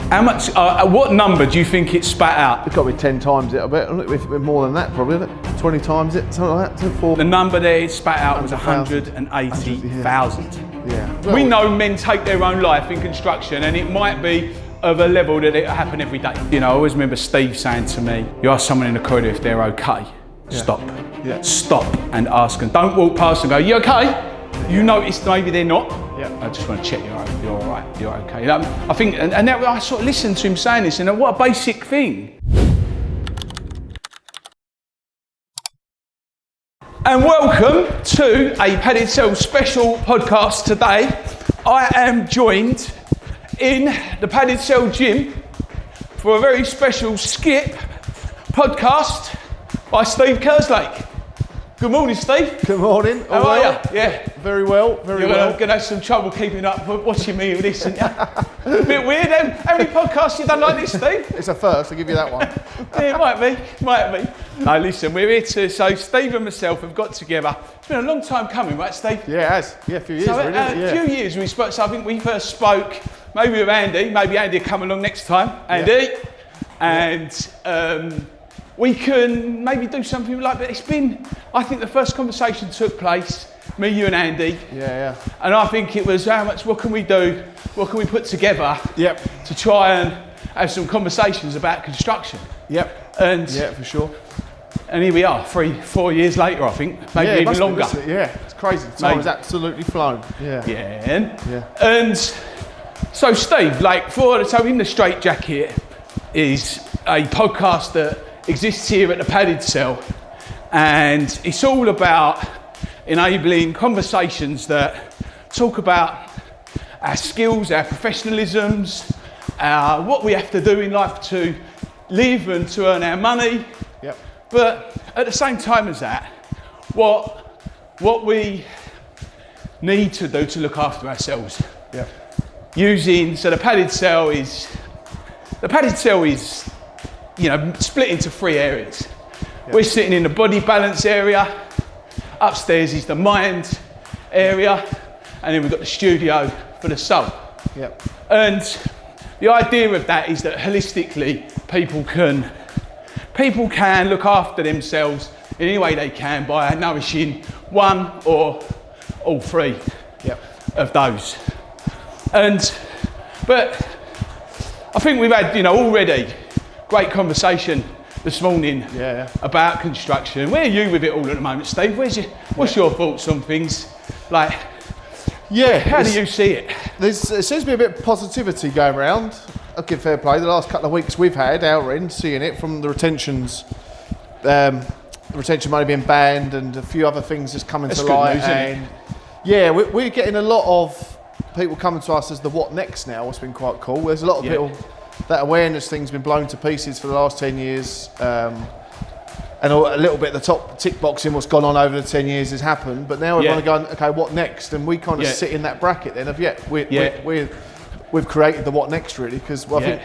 How much, what number do you think it spat out? It's got to be 10 times it, I bet. If more than that, probably, isn't it? 20 times it, something like that. The number there it spat out was 180,000. Yeah. Well, we know men take their own life in construction, and it might be of a level that it happen every day. You know, I always remember Steve saying to me, you ask someone in the corridor if they're okay, stop. Yeah. Stop and ask them. Don't walk past and go, you okay? You notice maybe they're not. Yeah. I just want to check you're all right, you're okay. I think, and that, I sort of listened to him saying this, and what a basic thing. And welcome to a Padded Cell special podcast today. I am joined in the Padded Cell gym for a very special skip podcast by Steve Kerslake. Good morning, Steve. Good morning. How are you? Yeah. Very well, very well. You're going to have some trouble keeping up watching me with this, aren't you? A bit weird. How many podcasts you done like this, Steve? It's a first, I'll give you that one. Yeah, it might be. No, listen, we're here to, so Steve and myself have got together. It's been a long time coming, right, Steve? Yeah, it has. Yeah, a few years, so, really. A few years we spoke, so I think we first spoke maybe with Andy. Maybe Andy will come along next time. Andy. Yeah. And we can maybe do something like that. It's been, I think the first conversation took place, me, you and Andy. Yeah. And I think it was what can we do? What can we put together to try and have some conversations about construction? Yep. And yeah, for sure. And here we are, 3-4 years later, I think, maybe even longer. It's crazy. Time has absolutely flown. Yeah. And so Steve, so In the Straight Jacket is a podcast that exists here at the Padded Cell, and it's all about enabling conversations that talk about our skills, our professionalisms, what we have to do in life to live and to earn our money. Yep. But at the same time as that, what we need to do to look after ourselves. Yep. So the Padded Cell is, split into 3 areas. Yep. We're sitting in the body balance area, upstairs is the mind area, and then we've got the studio for the soul. Yep. And the idea of that is that holistically people can look after themselves in any way they can by nourishing one or all 3 of those. But I think we've had, already great conversation this morning about construction. Where are you with it all at the moment, Steve? What's your thoughts on things? How do you see it? There seems to be a bit of positivity going around. I'll give fair play. The last couple of weeks we've had our end, seeing it from the retentions, the retention money being banned and a few other things just coming to light. News, and we're getting a lot of people coming to us as the what next now, what's been quite cool. There's a lot of people, that awareness thing's been blown to pieces for the last 10 years. And a little bit at the top, tick boxing, what's gone on over the 10 years has happened. But now everyone are going, okay, what next? And we kind of sit in that bracket then of, we've created the what next really, because I think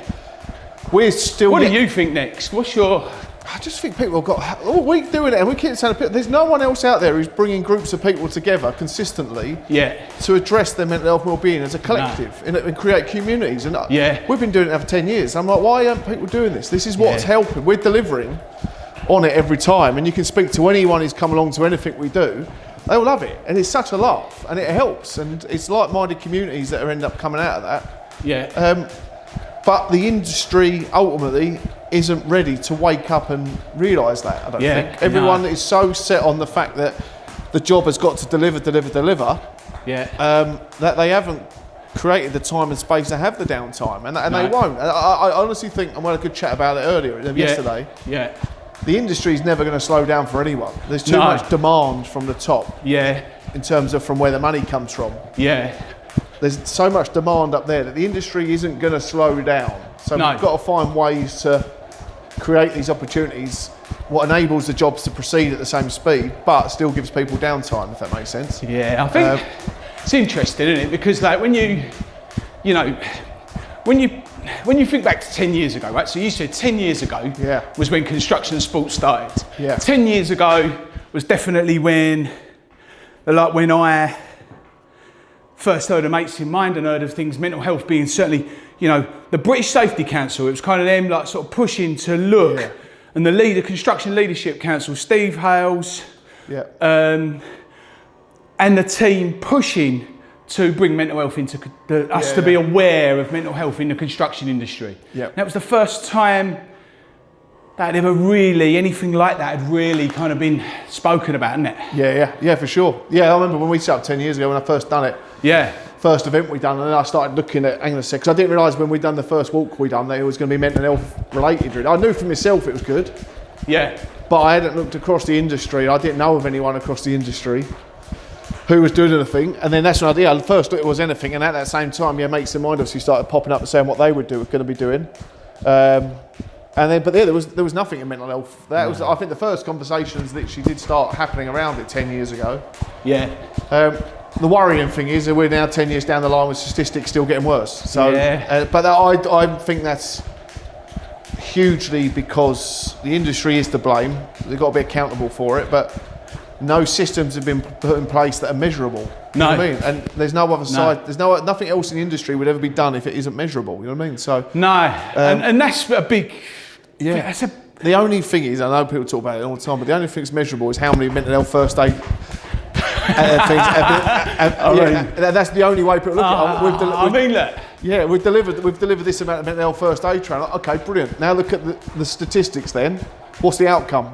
we're still... What do you think next? I just think people have got... All week doing it, and we keep saying, there's no one else out there who's bringing groups of people together consistently to address their mental health and well-being as a collective and create communities. And we've been doing it for 10 years. I'm like, why aren't people doing this? This is what's helping. We're delivering on it every time, and you can speak to anyone who's come along to anything we do, they'll love it, and it's such a laugh, and it helps, and it's like-minded communities that end up coming out of that. But the industry ultimately isn't ready to wake up and realise that, I don't think. Everyone is so set on the fact that the job has got to deliver, that they haven't created the time and space to have the downtime, and they won't. I honestly think, and we had a good chat about it earlier, yesterday, the industry is never going to slow down for anyone. There's too much demand from the top. In terms of from where the money comes from. There's so much demand up there that the industry isn't going to slow down. So we've got to find ways to create these opportunities, what enables the jobs to proceed at the same speed, but still gives people downtime, if that makes sense. I think it's interesting, isn't it? Because when you think back to 10 years ago, right? So you said 10 years ago was when construction and sports started. 10 years ago was definitely when I first heard of Mates in Mind and heard of things, mental health being certainly, you know, the British Safety Council, it was kind of them like sort of pushing to look, and the Construction Leadership Council, Steve Hales, and the team pushing to bring mental health into us to be aware of mental health in the construction industry. That was the first time that ever really, anything like that had really kind of been spoken about, isn't it? Yeah, for sure. Yeah, I remember when we set up 10 years ago when I first done it. First event we done, and then I started looking at Anglo because I didn't realise when we done the first walk we done that it was going to be mental health related. Really. I knew for myself it was good. But I hadn't looked across the industry. I didn't know of anyone across the industry who was doing anything. And then that's when I first thought it was anything. And at that same time, mates in mind obviously started popping up and saying what they were going to be doing. But there was nothing in mental health. That was, I think, the first conversations that she did start happening around it 10 years ago. The worrying thing is that we're now 10 years down the line with statistics still getting worse. So, but I think that's hugely because the industry is to blame. They've got to be accountable for it, but no systems have been put in place that are measurable. You know what I mean? And there's no other side. There's nothing else in the industry would ever be done if it isn't measurable. You know what I mean? So and that's a big. The only thing is, I know people talk about it all the time, but the only thing that's measurable is how many mental health first aid that's the only way people look at it. We've delivered this amount of mental health first aid training. Okay, brilliant. Now look at the statistics then. What's the outcome?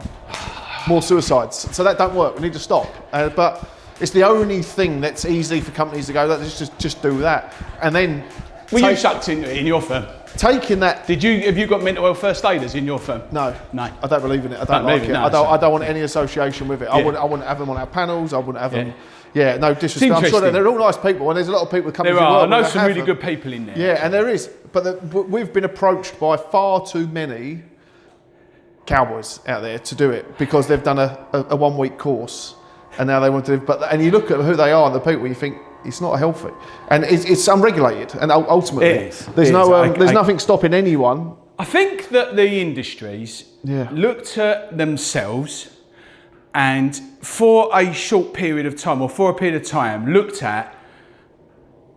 More suicides. So that don't work. We need to stop. But it's the only thing that's easy for companies to go, just do that. And then... Were you sucked into it in your firm? Taking that... Have you got mental health first aiders in your firm? No. I don't believe in it. I don't like it. I don't want any association with it. I wouldn't have them on our panels. I wouldn't have them... no disrespect. I'm sure they're all nice people, and there's a lot of people that come to work. I know some really good people in there. Yeah, and there is. But we've been approached by far too many cowboys out there to do it because they've done a 1 week course, and now they want to. And you look at who they are and the people, you think it's not healthy, and it's unregulated, and ultimately there's nothing stopping anyone. I think that the industries looked at themselves, and for a short period of time, or for a period of time, looked at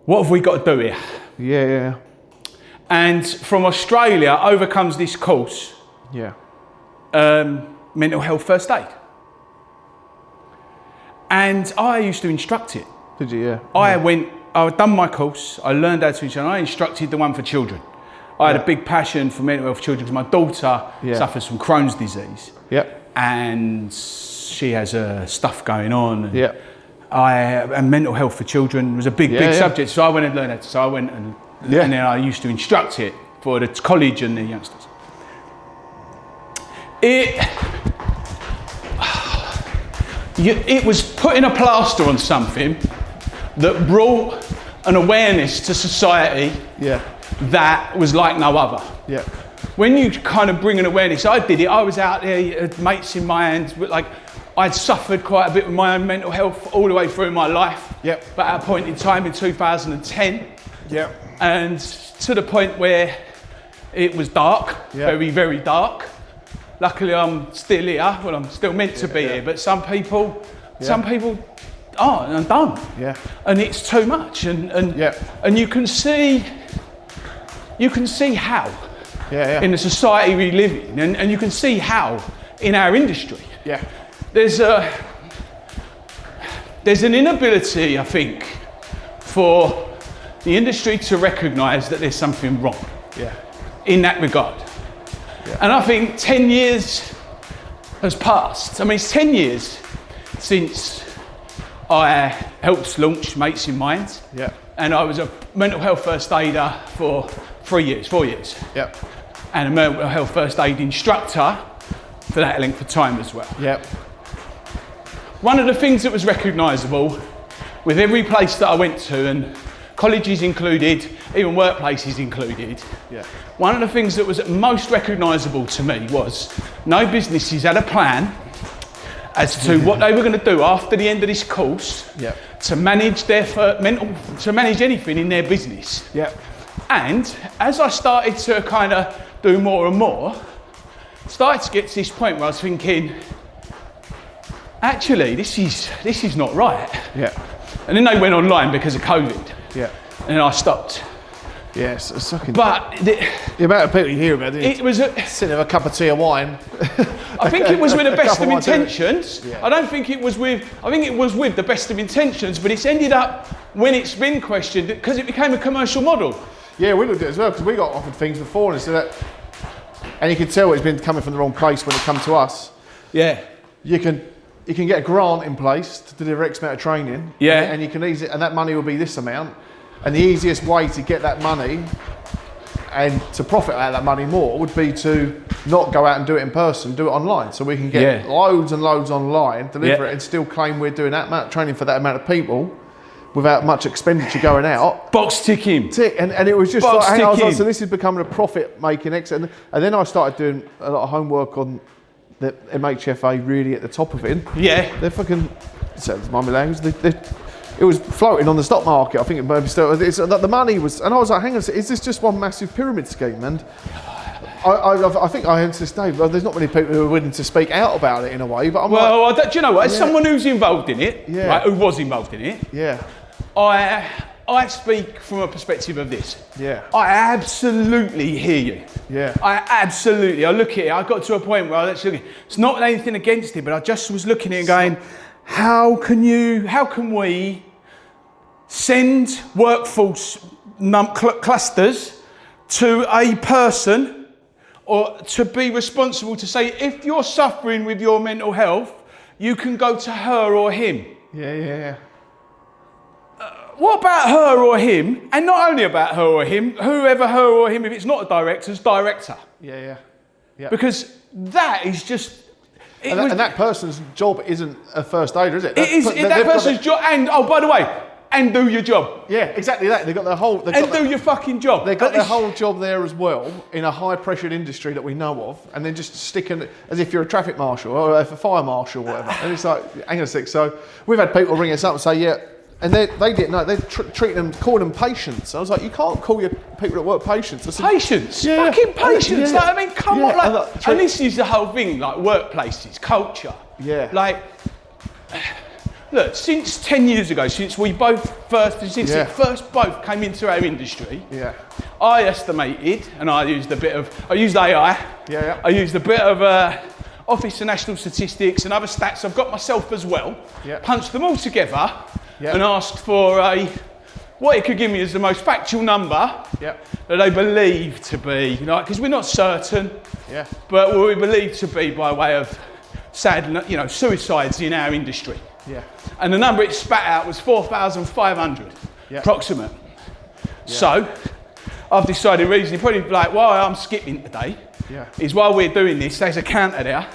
what have we got to do here. And from Australia overcomes this course. Mental health first aid. And I used to instruct it. Did you? I'd done my course, I learned how to instruct, I instructed the one for children. I had a big passion for mental health children because my daughter suffers from Crohn's disease. And she has stuff going on. And mental health for children was a big subject. So I went and learned it. So I went and then I used to instruct it for the college and the youngsters. It was putting a plaster on something that brought an awareness to society that was like no other. When you kind of bring an awareness, I did it. I was out there, mates in mind, like I'd suffered quite a bit with my own mental health all the way through my life. But at a point in time in 2010, and to the point where it was dark, very, very dark. Luckily, I'm still here. Well, I'm still meant to be here, but some people aren't and don't. And it's too much, and you can see how in the society we live in, and you can see how in our industry. There's an inability, I think, for the industry to recognise that there's something wrong in that regard. And I think 10 years has passed. I mean, it's 10 years since I helped launch Mates in Mind. And I was a mental health first aider for 4 years. And a mental health first aid instructor for that length of time as well. One of the things that was recognisable with every place that I went to, and colleges included, even workplaces included, one of the things that was most recognisable to me was no businesses had a plan as to what they were going to do after the end of this course to manage their to manage anything in their business. And as I started to kind of do more and more, started to get to this point where I was thinking, actually, this is not right. And then they went online because of COVID. And I stopped. Yes, it's fucking. But the amount of people you hear about it was sitting with a cup of tea and wine. I think it was with the best of intentions. Yeah. I don't think it was with. I think it was with the best of intentions, but it's ended up when it's been questioned because it became a commercial model. Yeah, we looked at it as well because we got offered things before, and so that, and you can tell it's been coming from the wrong place when it comes to us. Yeah. You can get a grant in place to deliver X amount of training. Yeah. And you can easily, and that money will be this amount. And the easiest way to get that money and to profit out of that money more would be to not go out and do it in person, do it online. So we can get loads and loads online, deliver it, and still claim we're doing that amount of training for that amount of people without much expenditure going out. Box ticking. And it was just Box like, hang on, so this is becoming a profit-making exit. And then I started doing a lot of homework on the MHFA really at the top of it. Yeah. They're fucking, so it's my language, it was floating on the stock market. I think it maybe still. It's the money was, and I was like, "Hang on, is this just one massive pyramid scheme?" And I think I answered this day. Well, there's not many people who are willing to speak out about it in a way. But I'm do you know what? As someone who's involved in it, right, who was involved in it, I speak from a perspective of this. Yeah. I absolutely hear you. Yeah. I look at it. I got to a point where I was actually, it's not anything against it, but I just was looking at it and going, how can we send workforce clusters to a person or to be responsible to say, if you're suffering with your mental health, you can go to her or him. Yeah. What about her or him? And not only about her or him, whoever her or him, if it's not a director's director. Yeah. Because that is just... And that person's job isn't a first aider, is it? That person's job, and oh, by the way, and do your job. Yeah, exactly that. They've got their whole. Do your fucking job. They've got their whole job there as well in a high-pressured industry that we know of, and then just sticking as if you're a traffic marshal or a fire marshal or whatever. And it's like, hang on a sec. So we've had people ring us up and say, yeah. And they didn't know, they treat them, call them patients. I was like, you can't call your people at work patients. I said, patients? Yeah. Fucking patients. Yeah. Like, I mean, come on. And this is the whole thing, like workplaces, culture. Yeah. Like, look, since 10 years ago, since we both both came into our industry, I estimated, and I used AI. Yeah. I used a bit of Office of National Statistics and other stats I've got myself as well. Yeah. Punched them all together. And asked for what it could give me as the most factual number that they believe to be, because we're not certain, but what we believe to be by way of sad, suicides in our industry. Yeah. And the number it spat out was 4,500, approximate. Yeah. So I've decided reasonably, probably like why I'm skipping today is while we're doing this, there's a counter there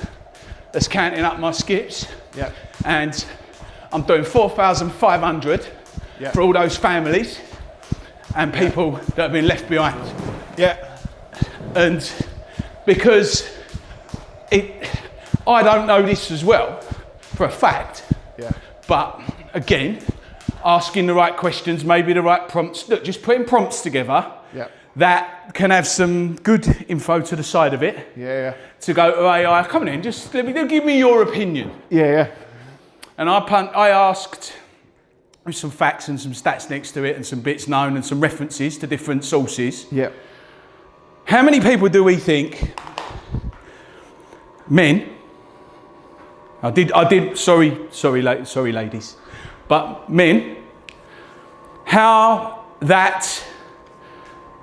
that's counting up my skips. Yeah. And I'm doing 4,500 for all those families and people that have been left behind. Yeah. And because I don't know this as well for a fact, but again, asking the right questions, maybe the right prompts. Look, just putting prompts together that can have some good info to the side of it. To go to AI, come on in, just give me your opinion. And I asked with some facts and some stats next to it and some bits known and some references to different sources. How many people do we think, men, sorry ladies, but men, how that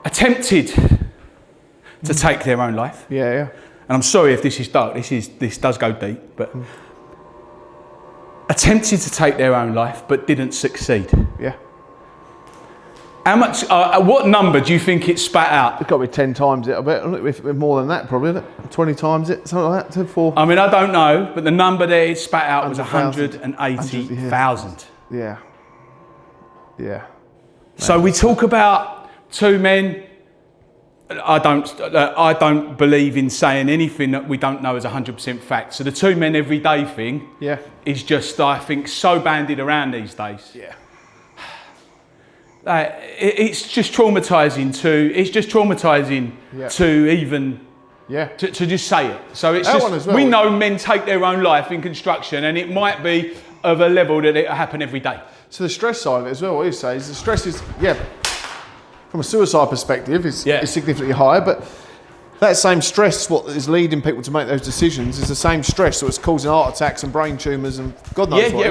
attempted to take their own life. And I'm sorry if this is dark, this does go deep, but attempted to take their own life but didn't succeed. How much? What number do you think it spat out? It's got to be 10 times it, I bet. If more than that, probably, isn't it? 20 times it, something like that, 2, 4. I mean, I don't know, but the number that it spat out was 180,000. Yeah. So we talk about two men. I don't believe in saying anything that we don't know as 100% fact. So the 2 men every day thing is just, I think, so bandied around these days. It's just traumatising to even to just say it. So it's just, we know men take their own life in construction, and it might be of a level that it happen every day. So the stress side of it as well, what you say is the stress is, from from a suicide perspective is significantly higher, but that same stress, what is leading people to make those decisions, is the same stress that's causing heart attacks and brain tumours and God knows what.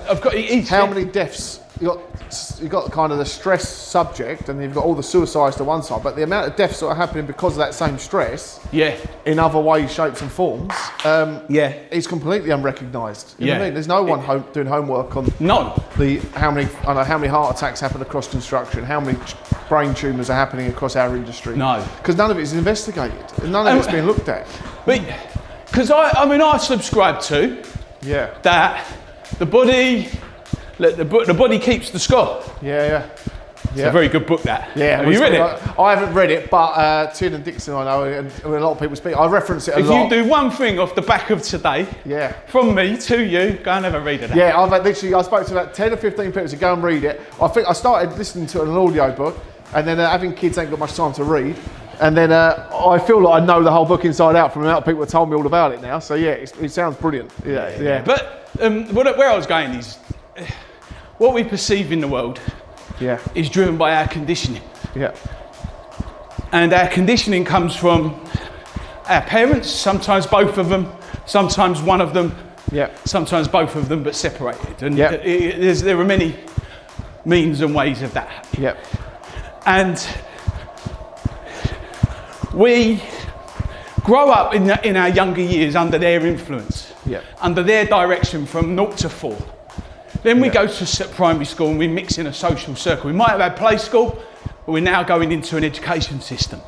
Of course. How many deaths? You've got kind of the stress subject, and then you've got all the suicides to one side, but the amount of deaths that are happening because of that same stress, in other ways, shapes and forms, is completely unrecognised. You know what I mean? There's no one doing homework on how many heart attacks happen across construction, how many brain tumours are happening across our industry. No, because none of it is investigated, and none of it's being looked at. Because I subscribe to that the body. The body keeps the score. It's a very good book, that. Yeah. Have you read it? I haven't read it, but Tin and Dixon, I know, and a lot of people speak. I reference it a lot. If you do one thing off the back of today, from me to you, go and have a read of that. Yeah, I spoke to about 10 or 15 people to go and read it. I think I started listening to an audio book, and then having kids ain't got much time to read. And then I feel like I know the whole book inside out from the amount of people that told me all about it now. So it sounds brilliant. Yeah. But where I was going is, what we perceive in the world is driven by our conditioning. Yeah. And our conditioning comes from our parents, sometimes both of them, sometimes one of them, sometimes both of them, but separated. And there are many means and ways of that. Yeah. And we grow up in our younger years under their influence, under their direction from 0 to 4. Then we go to primary school and we mix in a social circle. We might have had play school, but we're now going into an education system.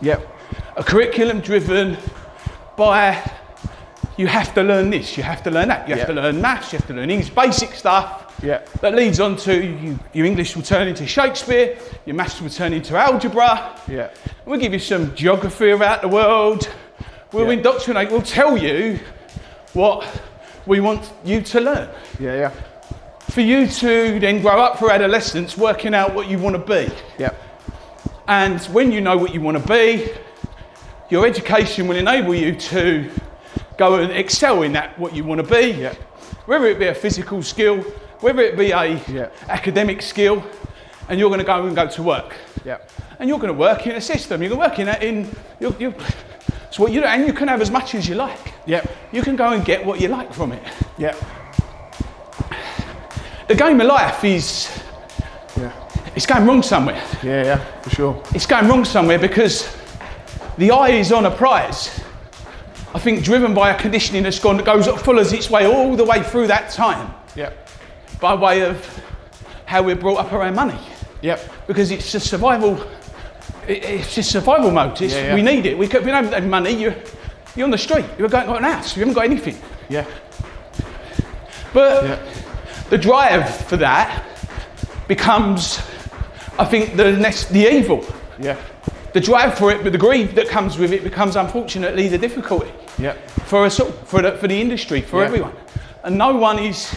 A curriculum driven by, you have to learn this, you have to learn that, you have to learn maths, you have to learn English, basic stuff. That leads on to your English will turn into Shakespeare, your maths will turn into algebra. We'll give you some geography about the world. We'll indoctrinate, we'll tell you what we want you to learn. For you to then grow up for adolescence, working out what you want to be. And when you know what you want to be, your education will enable you to go and excel in that, what you want to be. Whether it be a physical skill, whether it be a academic skill, and you're going to go to work. And you're going to work in a system. You're going to work it's what you do, and you can have as much as you like. You can go and get what you like from it. The game of life is, it's going wrong somewhere. For sure. It's going wrong somewhere because the eye is on a prize. I think driven by a conditioning that follows its way all the way through that time. By way of how we're brought up around money. Because it's just survival. It's just survival mode. We need it. We don't have money. You're on the street. You've got an house. You haven't got anything. But the drive for that becomes, I think, the evil. The drive for it, but the greed that comes with it becomes, unfortunately, the difficulty. For us all, for the industry, for everyone. And no one is,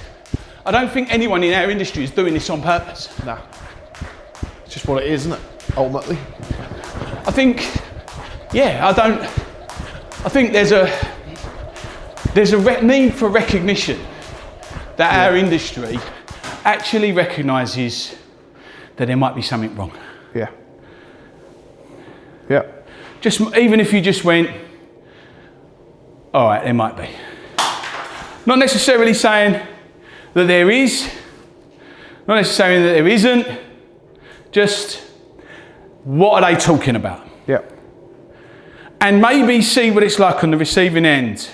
I don't think anyone in our industry is doing this on purpose. No. It's just what it is, isn't it? Ultimately. I think, I think there's a need for recognition that our industry actually recognises that there might be something wrong. Just even if you just went, all right, there might be. Not necessarily saying that there is, not necessarily that there isn't, just what are they talking about? And maybe see what it's like on the receiving end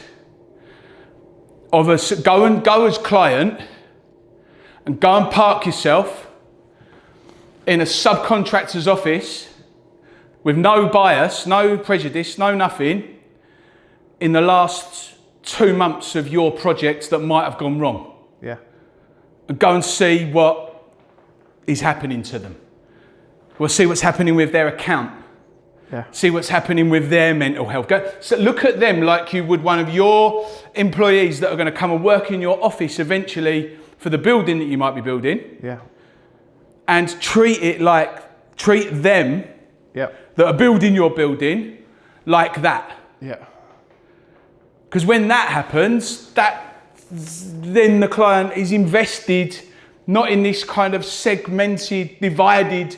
of go as client and go and park yourself in a subcontractor's office with no bias, no prejudice, no nothing in the last 2 months of your project that might have gone wrong. And go and see what is happening to them. We'll see what's happening with their account. See what's happening with their mental health. So look at them like you would one of your employees that are going to come and work in your office eventually for the building that you might be building. And treat them that are building your building like that. Because when that happens, then the client is invested not in this kind of segmented, divided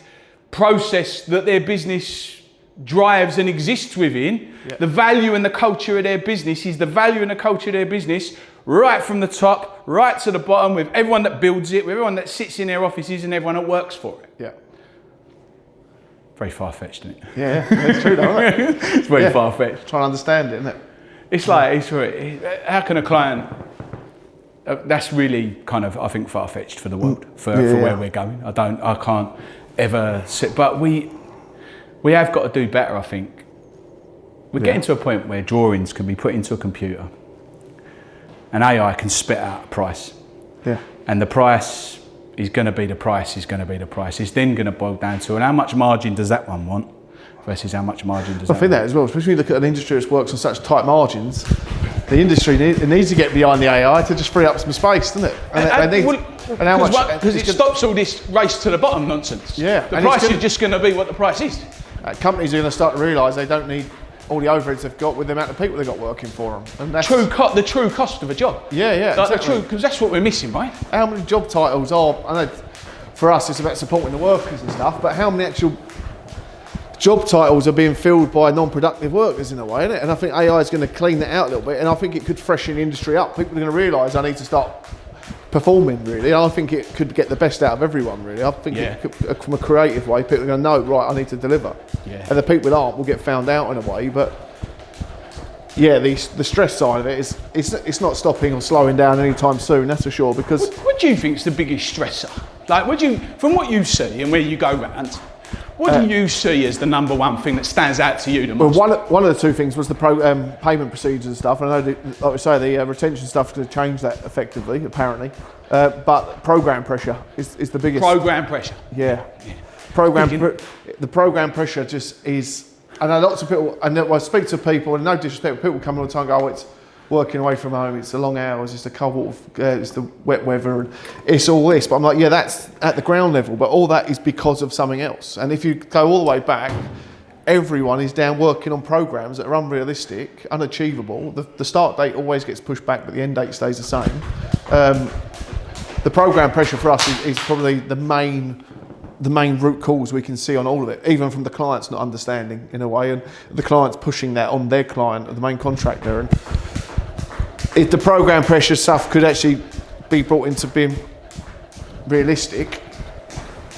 process that their business drives and exists within. The value and the culture of their business is the value and the culture of their business, right from the top, right to the bottom, with everyone that builds it, with everyone that sits in their offices and everyone that works for it. Yeah. Very far-fetched, isn't it? Yeah, it's true though, isn't it? It's very far-fetched. Trying to understand it, isn't it? It's like, how can a client, that's really kind of, I think, far-fetched for the world, for where we're going. I can't ever sit, but we have got to do better, I think. We're getting to a point where drawings can be put into a computer and AI can spit out a price. Yeah. And the price is going to be the price, is going to be the price. It's then going to boil down to, and how much margin does that one want versus how much margin does that one want? I think that as well, especially when you look at an industry that works on such tight margins, the industry needs to get behind the AI to just free up some space, doesn't it? Because it stops all this race to the bottom nonsense. Yeah. The price is just going to be what the price is. Companies are going to start to realise they don't need all the overheads they've got with the amount of people they've got working for them. And that's the true cost of a job. Yeah, like exactly. Because that's what we're missing, right? How many job titles are, I know for us it's about supporting the workers and stuff, but how many actual job titles are being filled by non-productive workers in a way, isn't it? And I think AI is going to clean that out a little bit, and I think it could freshen the industry up. People are going to realise I need to start performing, really. I think it could get the best out of everyone, really. I think it could, from a creative way, people are going to know, right, I need to deliver. Yeah. And the people that aren't will get found out in a way, but yeah, the stress side of it is it's not stopping or slowing down anytime soon, that's for sure. Because what do you think is the biggest stressor? Like, from what you see and where you go round, what do you see as the number one thing that stands out to you the most? Well, one of the two things was the payment procedures and stuff. And I know, like we say, the retention stuff is going to change that effectively, apparently. But program pressure is the biggest. Program pressure. Yeah. The program pressure just is. I know lots of people, and I speak to people, and no disrespect, people come all the time and go, oh, it's working away from home, it's the long hours, it's the cold, it's the wet weather, and it's all this. But I'm like, yeah, that's at the ground level, but all that is because of something else. And if you go all the way back, everyone is down working on programs that are unrealistic, unachievable. The start date always gets pushed back, but the end date stays the same. The program pressure for us is probably the main root cause we can see on all of it, even from the clients not understanding in a way, and the clients pushing that on their client, the main contractor. And if the program pressure stuff could actually be brought into being realistic,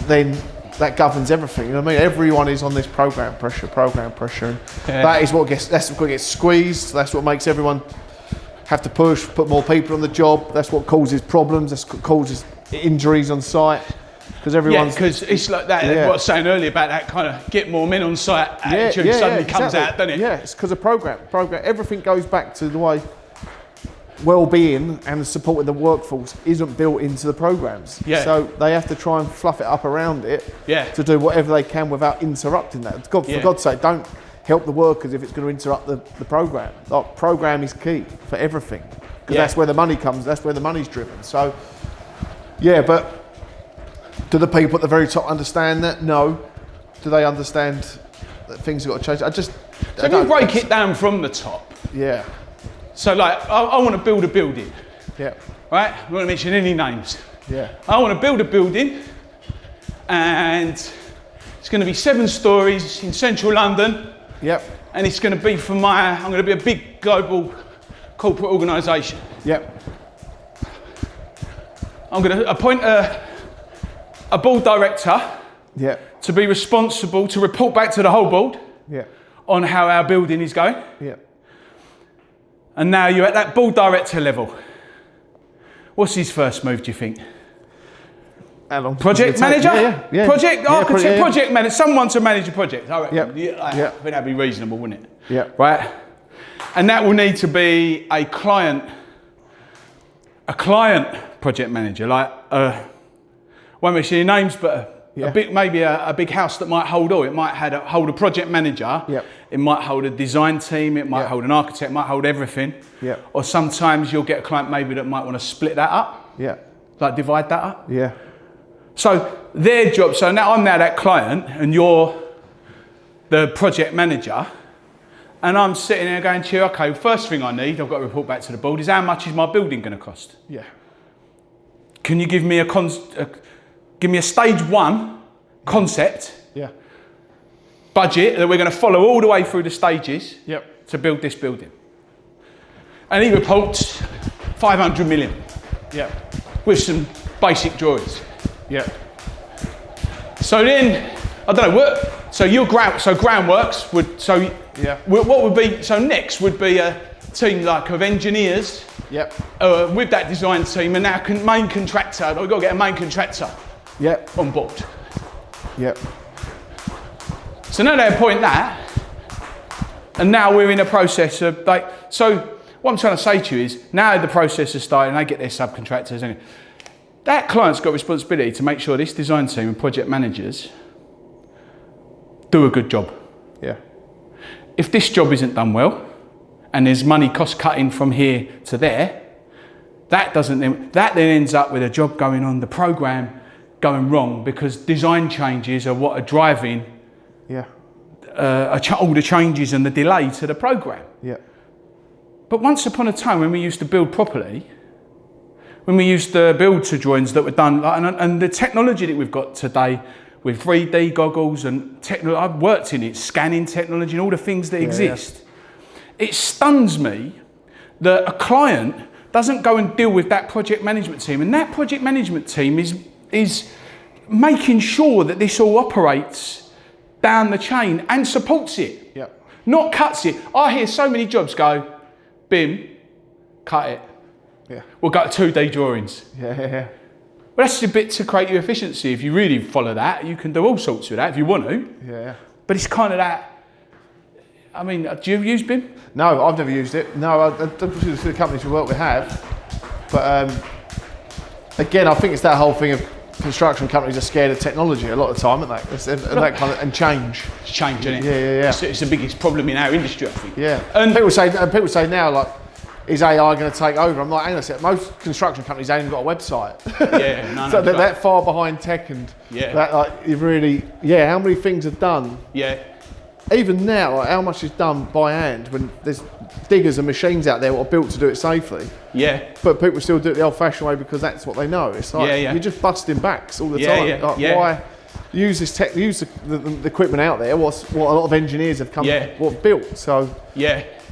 then that governs everything. You know what I mean? Everyone is on this program pressure, and that's what gets squeezed. That's what makes everyone have to push, put more people on the job. That's what causes problems. That's what causes injuries on site. Because it's like that, what I was saying earlier about that kind of get more men on site attitude suddenly comes out, doesn't it? Yeah, it's because of program. Everything goes back to the way well-being and the support of the workforce isn't built into the programs. Yeah. So they have to try and fluff it up around it to do whatever they can without interrupting that. For God's sake, don't help the workers if it's going to interrupt the program. Like, program is key for everything, because that's where the money comes, that's where the money's driven. So, but do the people at the very top understand that? No. Do they understand that things have got to change? So if you break it down from the top. Yeah. So like, I want to build a building. Yeah. Right? I don't want to mention any names. Yeah. I want to build a building, and it's going to be 7 stories in central London. Yep. And it's going to be I'm going to be a big global corporate organisation. Yep. I'm going to appoint a board director to be responsible to report back to the whole board on how our building is going. Yeah. And now you're at that board director level. What's his first move, do you think? How long? Project manager? Yeah. Project architect, project manager, someone to manage a project. I reckon. I think that'd be reasonable, wouldn't it? Yeah. Right? And that will need to be a client project manager, like won't mention any names, but maybe a big house that might hold all. It might hold a project manager. Yep. It might hold a design team. It might hold an architect. It might hold everything. Yep. Or sometimes you'll get a client maybe that might want to split that up. Yeah. Like divide that up. Yeah. So their job. So now I'm that client, and you're the project manager, and I'm sitting there going to you, okay, first thing I need, I've got to report back to the board, is how much is my building going to cost? Yeah. Can you give me a stage 1 concept Yeah. Budget that we're going to follow all the way through the stages to build this building. And he reports 500 million. Yeah. With some basic drawings. Yeah. So then, I don't know, groundworks would, what would be, so next would be a team like of engineers. Yep. With that design team, and now main contractor, we've got to get a main contractor on board. Yep. So now they appoint that, and now we're in a process of so what I'm trying to say to you is, now the process is starting, they get their subcontractors, and that client's got responsibility to make sure this design team and project managers do a good job. Yeah. If this job isn't done well, and there's money cost cutting from here to there, that then ends up with a job going on, the program going wrong, because design changes are what are driving all the changes and the delay to the program. Yeah. But once upon a time, when we used to build properly, when we used to build to drawings that were done, and the technology that we've got today with 3D goggles and I've worked in it, scanning technology and all the things that exist. It stuns me that a client doesn't go and deal with that project management team, and that project management team is making sure that this all operates down the chain and supports it, not cuts it. I hear so many jobs go, BIM, cut it. Yeah. We'll go to 2D drawings. Yeah. Well, that's a bit to create your efficiency. If you really follow that, you can do all sorts with that if you want to. Yeah. But it's kind of that. I mean, do you use BIM? No, I've never used it. No, the companies we work with have. But again, I think it's that whole thing of construction companies are scared of technology a lot of the time, aren't they? And change. It's change, isn't it? Yeah. It's the biggest problem in our industry, I think. Yeah. And people say now, like, is AI going to take over? I'm like, hang on a second, most construction companies ain't even got a website. Yeah, no, so they're that far behind tech, and that, like, you really, how many things are done? Yeah. Even now, like, how much is done by hand when there's diggers and machines out there that are built to do it safely? Yeah. But people still do it the old-fashioned way because that's what they know. It's like you're just busting backs all the time. Why use this tech? Use the equipment out there. What a lot of engineers have built. So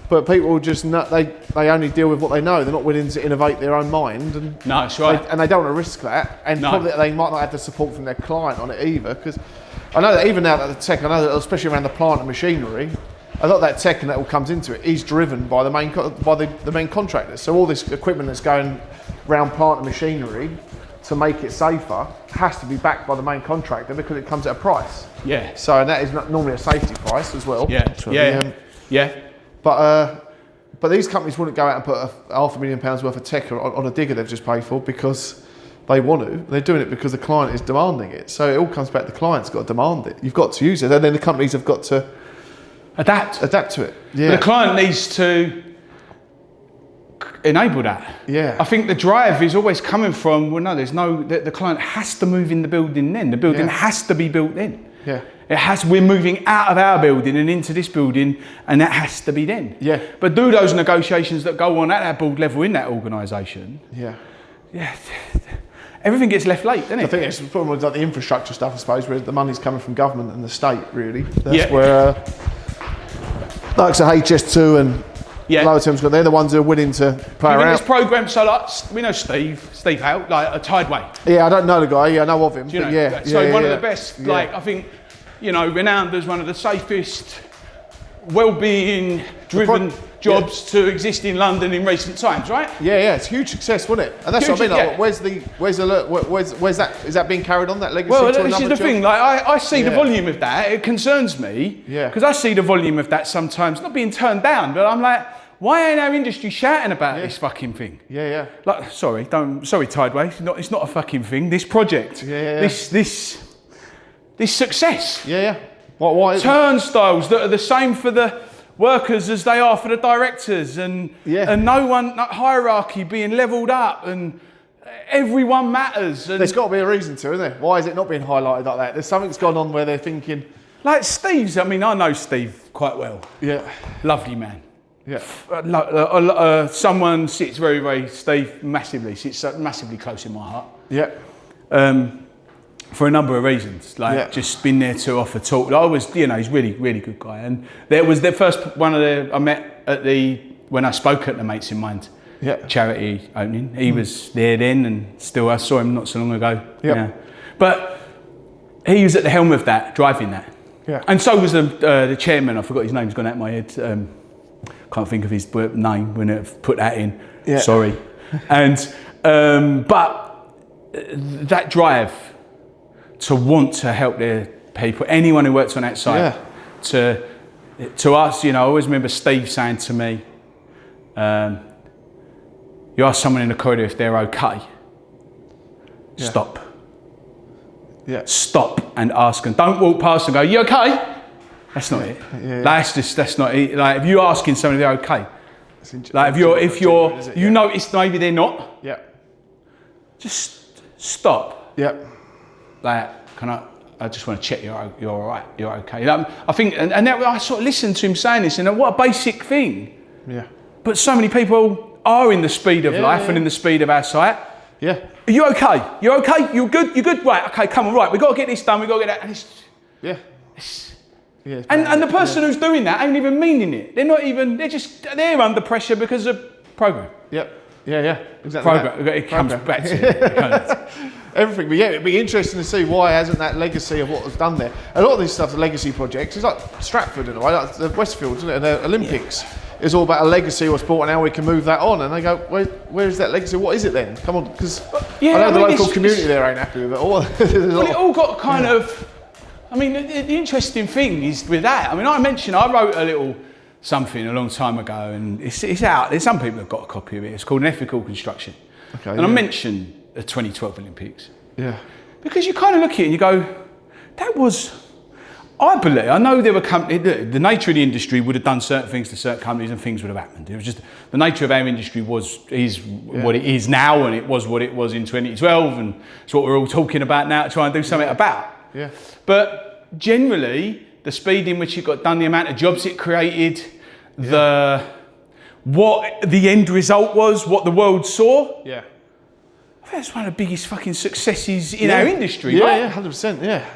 But people just they only deal with what they know. They're not willing to innovate their own mind. And no, that's right. And they don't want to risk that. And probably they might not have the support from their client on it either. Because I know that even now that the tech, I know that especially around the plant and machinery, a lot of that tech and that all comes into it is driven by the main contractors. So all this equipment that's going around plant and machinery to make it safer has to be backed by the main contractor because it comes at a price. Yeah. So and that is not normally a safety price as well. Yeah. But these companies wouldn't go out and put £500,000 worth of tech on a digger they've just paid for because they want to. They're doing it because the client is demanding it. So it all comes back to the client's got to demand it. You've got to use it, and then the companies have got to adapt to it. Yeah. But the client needs to enable that. Yeah. I think the drive is always coming from, the client has to move in the building then. The building has to be built in. Yeah. We're moving out of our building and into this building, and that has to be then. Yeah. But do those negotiations that go on at that board level in that organisation. Yeah. Yeah. Everything gets left late, doesn't it? I think it's probably like the infrastructure stuff, I suppose, where the money's coming from government and the state, really. That's where, like so HS2 and lower terms, they're the ones who are willing to play around. This programme, so like, we know Steve Hale, like a Tideway. Yeah, I don't know the guy, I know of him. Do you know? One of the best, I think, renowned as one of the safest, well-being driven jobs to exist in London in recent times, right? Yeah, it's huge success, wasn't it? And that's what I mean. Like, where's that? Is that being carried on, that legacy? Well, this is the thing. Like, I see the volume of that. It concerns me because I see the volume of that sometimes not being turned down. But I'm like, why ain't our industry shouting about this fucking thing? Yeah. Like, sorry, Tideway. It's not a fucking thing. This project. This success. Yeah. Why? Turnstiles that are the same for the workers as they are for the directors, and hierarchy being levelled up, and everyone matters. And there's got to be a reason to, isn't there? Why is it not being highlighted like that? There's something's gone on where they're thinking. Like Steve's. I mean, I know Steve quite well. Yeah. Lovely man. Yeah. Someone sits Steve sits massively close in my heart. Yeah. for a number of reasons. Like just been there to offer talk. I was, you know, he's really, really good guy. And there was the first one of the I met at when I spoke at the Mates in Mind charity opening. He was there then, and still I saw him not so long ago. Yeah. But he was at the helm of that, driving that. Yeah. And so was the chairman. I forgot his name's gone out of my head. Can't think of his name when I've put that in. Yeah. Sorry. And but that drive to want to help their people, anyone who works on that site, to us, you know, I always remember Steve saying to me, you ask someone in the corridor if they're okay, stop. Yeah. Stop and ask them. Don't walk past and go, you okay? That's not it. That's not it. Like if you're asking someone if they're okay, like if you're you notice maybe they're not. Yeah. Just stop. Yeah. Like, I just want to check you're all right. You're okay. I think, and that, I sort of listened to him saying this, and what a basic thing. Yeah. But so many people are in the speed of life and in the speed of our site. Yeah. Are you okay? You're okay? You're good? You're good? Right, okay, come on, right. We've got to get this done, we've got to get that. And and the person who's doing that ain't even meaning it. They're not even, they're under pressure because of program. Yep. Yeah, exactly. Program, it comes back to it. Everything, but it'd be interesting to see why hasn't that legacy of what was done there. A lot of this stuff, the legacy projects, it's like Stratford in a way, like the Westfield, isn't it? And the Olympics. Yeah. It's all about a legacy or sport and how we can move that on. And they go, where is that legacy? What is it then? Come on, because I know the local community there ain't happy with it. Well, it all got kind of, I mean, the interesting thing is with that, I mean, I wrote a little something a long time ago, and it's out. There's some people have got a copy of it. It's called An Ethical Construction. Okay, and I mentioned the 2012 Olympics. Yeah. Because you kind of look at it and you go, that was, I know there were companies, the nature of the industry would have done certain things to certain companies and things would have happened. It was just, the nature of our industry is what it is now, and it was what it was in 2012, and it's what we're all talking about now to try and do something about. Yeah. But generally, the speed in which it got done, the amount of jobs it created, what the end result was, what the world saw. Yeah. I think that's one of the biggest fucking successes in our industry, right? Yeah, 100%, yeah.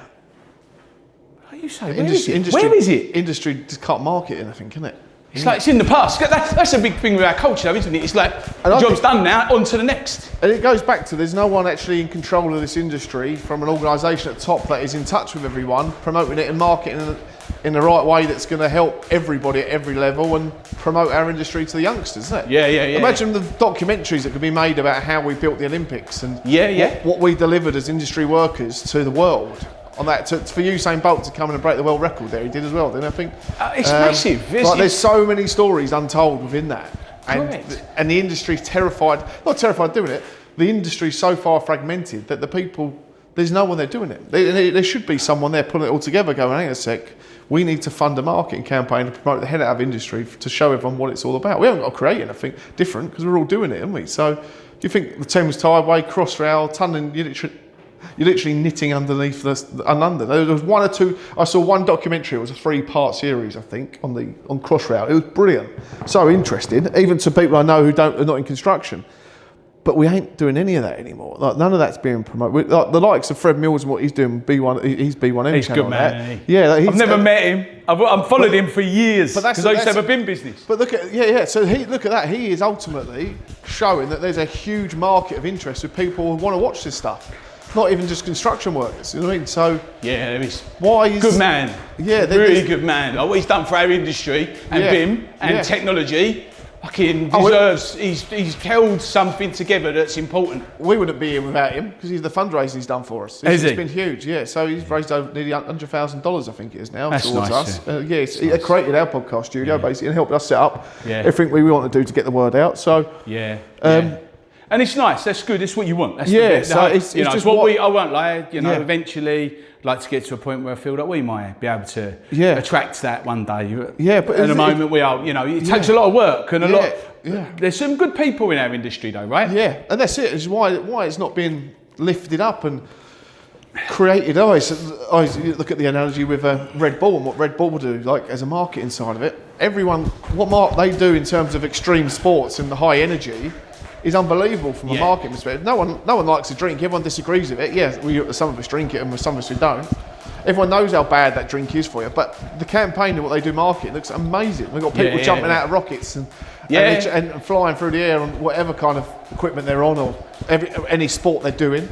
How you say? Where is it? Industry just can't market anything, can it? It's like it's in the past. That's a big thing with our culture, though, isn't it? It's like the job's done now, on to the next. And it goes back to there's no one actually in control of this industry from an organisation at the top that is in touch with everyone, promoting it and marketing it in the right way that's going to help everybody at every level and promote our industry to the youngsters, isn't it? Yeah. Imagine the documentaries that could be made about how we built the Olympics and what we delivered as industry workers to the world. On that, for Usain Bolt to come in and break the world record there, he did as well, didn't I think? It's massive. There's so many stories untold within that. And the industry's not terrified doing it, the industry's so far fragmented that the people, there's no one there doing it. There should be someone there pulling it all together going, hang on a sec, we need to fund a marketing campaign to promote the head out of industry to show everyone what it's all about. We haven't got to create anything different because we're all doing it, haven't we? So do you think the Thames Tideway, Crossrail, Tunnon, you're literally knitting underneath London. There was one or two. I saw one documentary. It was a 3-part series, I think, on Crossrail. It was brilliant, so interesting, even to people I know who are not in construction. But we ain't doing any of that anymore. Like none of that's being promoted. Like the likes of Fred Mills and what he's doing. He's B1M. He's good man. I've never met him. I've followed him for years because I used to have a bin business. But look at So look at that. He is ultimately showing that there's a huge market of interest with people who want to watch this stuff. Not even just construction workers, you know what I mean? So there is. Good man. Yeah, really good man. Like what he's done for our industry and BIM and technology, fucking deserves. He's held something together that's important. We wouldn't be here without him because he's the fundraising he's done for us. It's been huge. Yeah. So he's raised over nearly $100,000, I think it is now. That's towards nice. Us. He created our podcast studio basically and helped us set up everything we want to do to get the word out. So and it's nice. That's good. That's what you want. That's it's just what I won't lie. Eventually, I'd like to get to a point where I feel that we might be able to attract that one day. Yeah, but at the moment we are. It takes a lot of work and a lot. There's some good people in our industry, though, right? Yeah, and that's it. It's why it's not being lifted up and created. I always look at the analogy with Red Bull and what Red Bull do, like as a marketing side of it. Everyone, what they do in terms of extreme sports and the high energy. is unbelievable from a marketing perspective. No one likes a drink. Everyone disagrees with it. Yeah, some of us drink it and some of us who don't. Everyone knows how bad that drink is for you, but the campaign and what they do marketing looks amazing. We've got people jumping out of rockets and flying through the air on whatever kind of equipment they're on or any sport they're doing.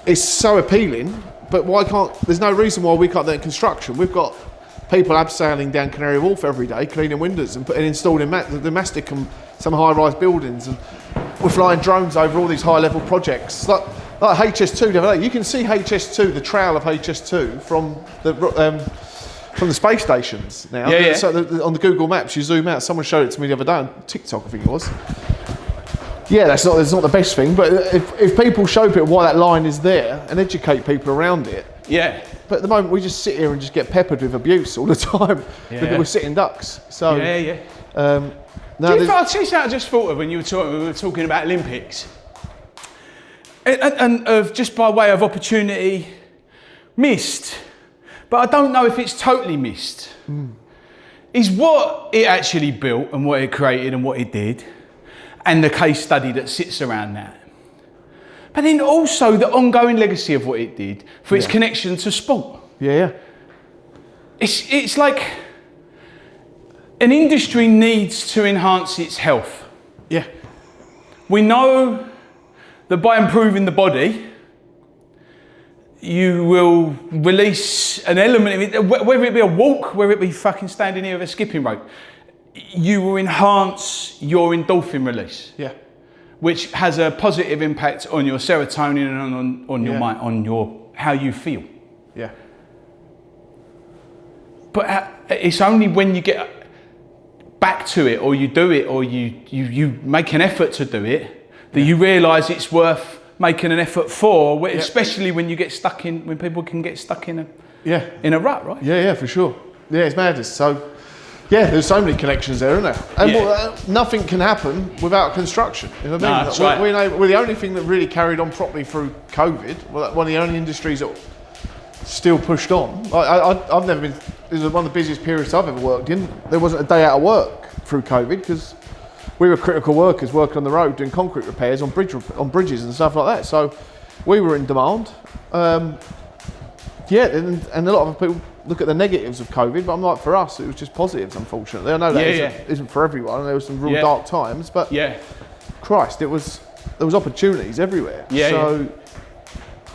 It's so appealing, but there's no reason why we can't do it in construction. We've got people abseiling down Canary Wharf every day, cleaning windows and installing the mastic on some high-rise buildings, and we're flying drones over all these high-level projects. Like HS2 the other day. You can see HS2, the trail of HS2 from the space stations now. So on the Google Maps, you zoom out. Someone showed it to me the other day on TikTok, I think it was. Yeah, that's not the best thing, but if people show people why that line is there and educate people around it. Yeah. But at the moment, we just sit here and just get peppered with abuse all the time because we're sitting ducks. So Do you I just thought of when we were talking about Olympics, and of just by way of opportunity missed, but I don't know if it's totally missed. Is what it actually built and what it created and what it did, and the case study that sits around that. But then also the ongoing legacy of what it did for its connection to sport. It's like an industry needs to enhance its health. We know that by improving the body, you will release an element of it, whether it be a walk, whether it be fucking standing here with a skipping rope, you will enhance your endorphin release. Which has a positive impact on your serotonin and on your mind, on your how you feel. But it's only when you get back to it, or you do it, or you make an effort to do it, that you realise it's worth making an effort for. Especially when you get stuck in, when people can get stuck in a rut, right? Yeah, for sure. Yeah, it's madness. So. Yeah, there's so many connections there, isn't there? And nothing can happen without construction. You know what I mean? That's right. We're the only thing that really carried on properly through COVID. Well, one of the only industries that still pushed on. I've never been. This was one of the busiest periods I've ever worked in. There wasn't a day out of work through COVID because we were critical workers working on the road doing concrete repairs on bridges and stuff like that. So we were in demand. And a lot of people look at the negatives of COVID, but I'm like, for us, it was just positives, unfortunately. I know that isn't for everyone, and there were some real dark times, but Christ, there was opportunities everywhere.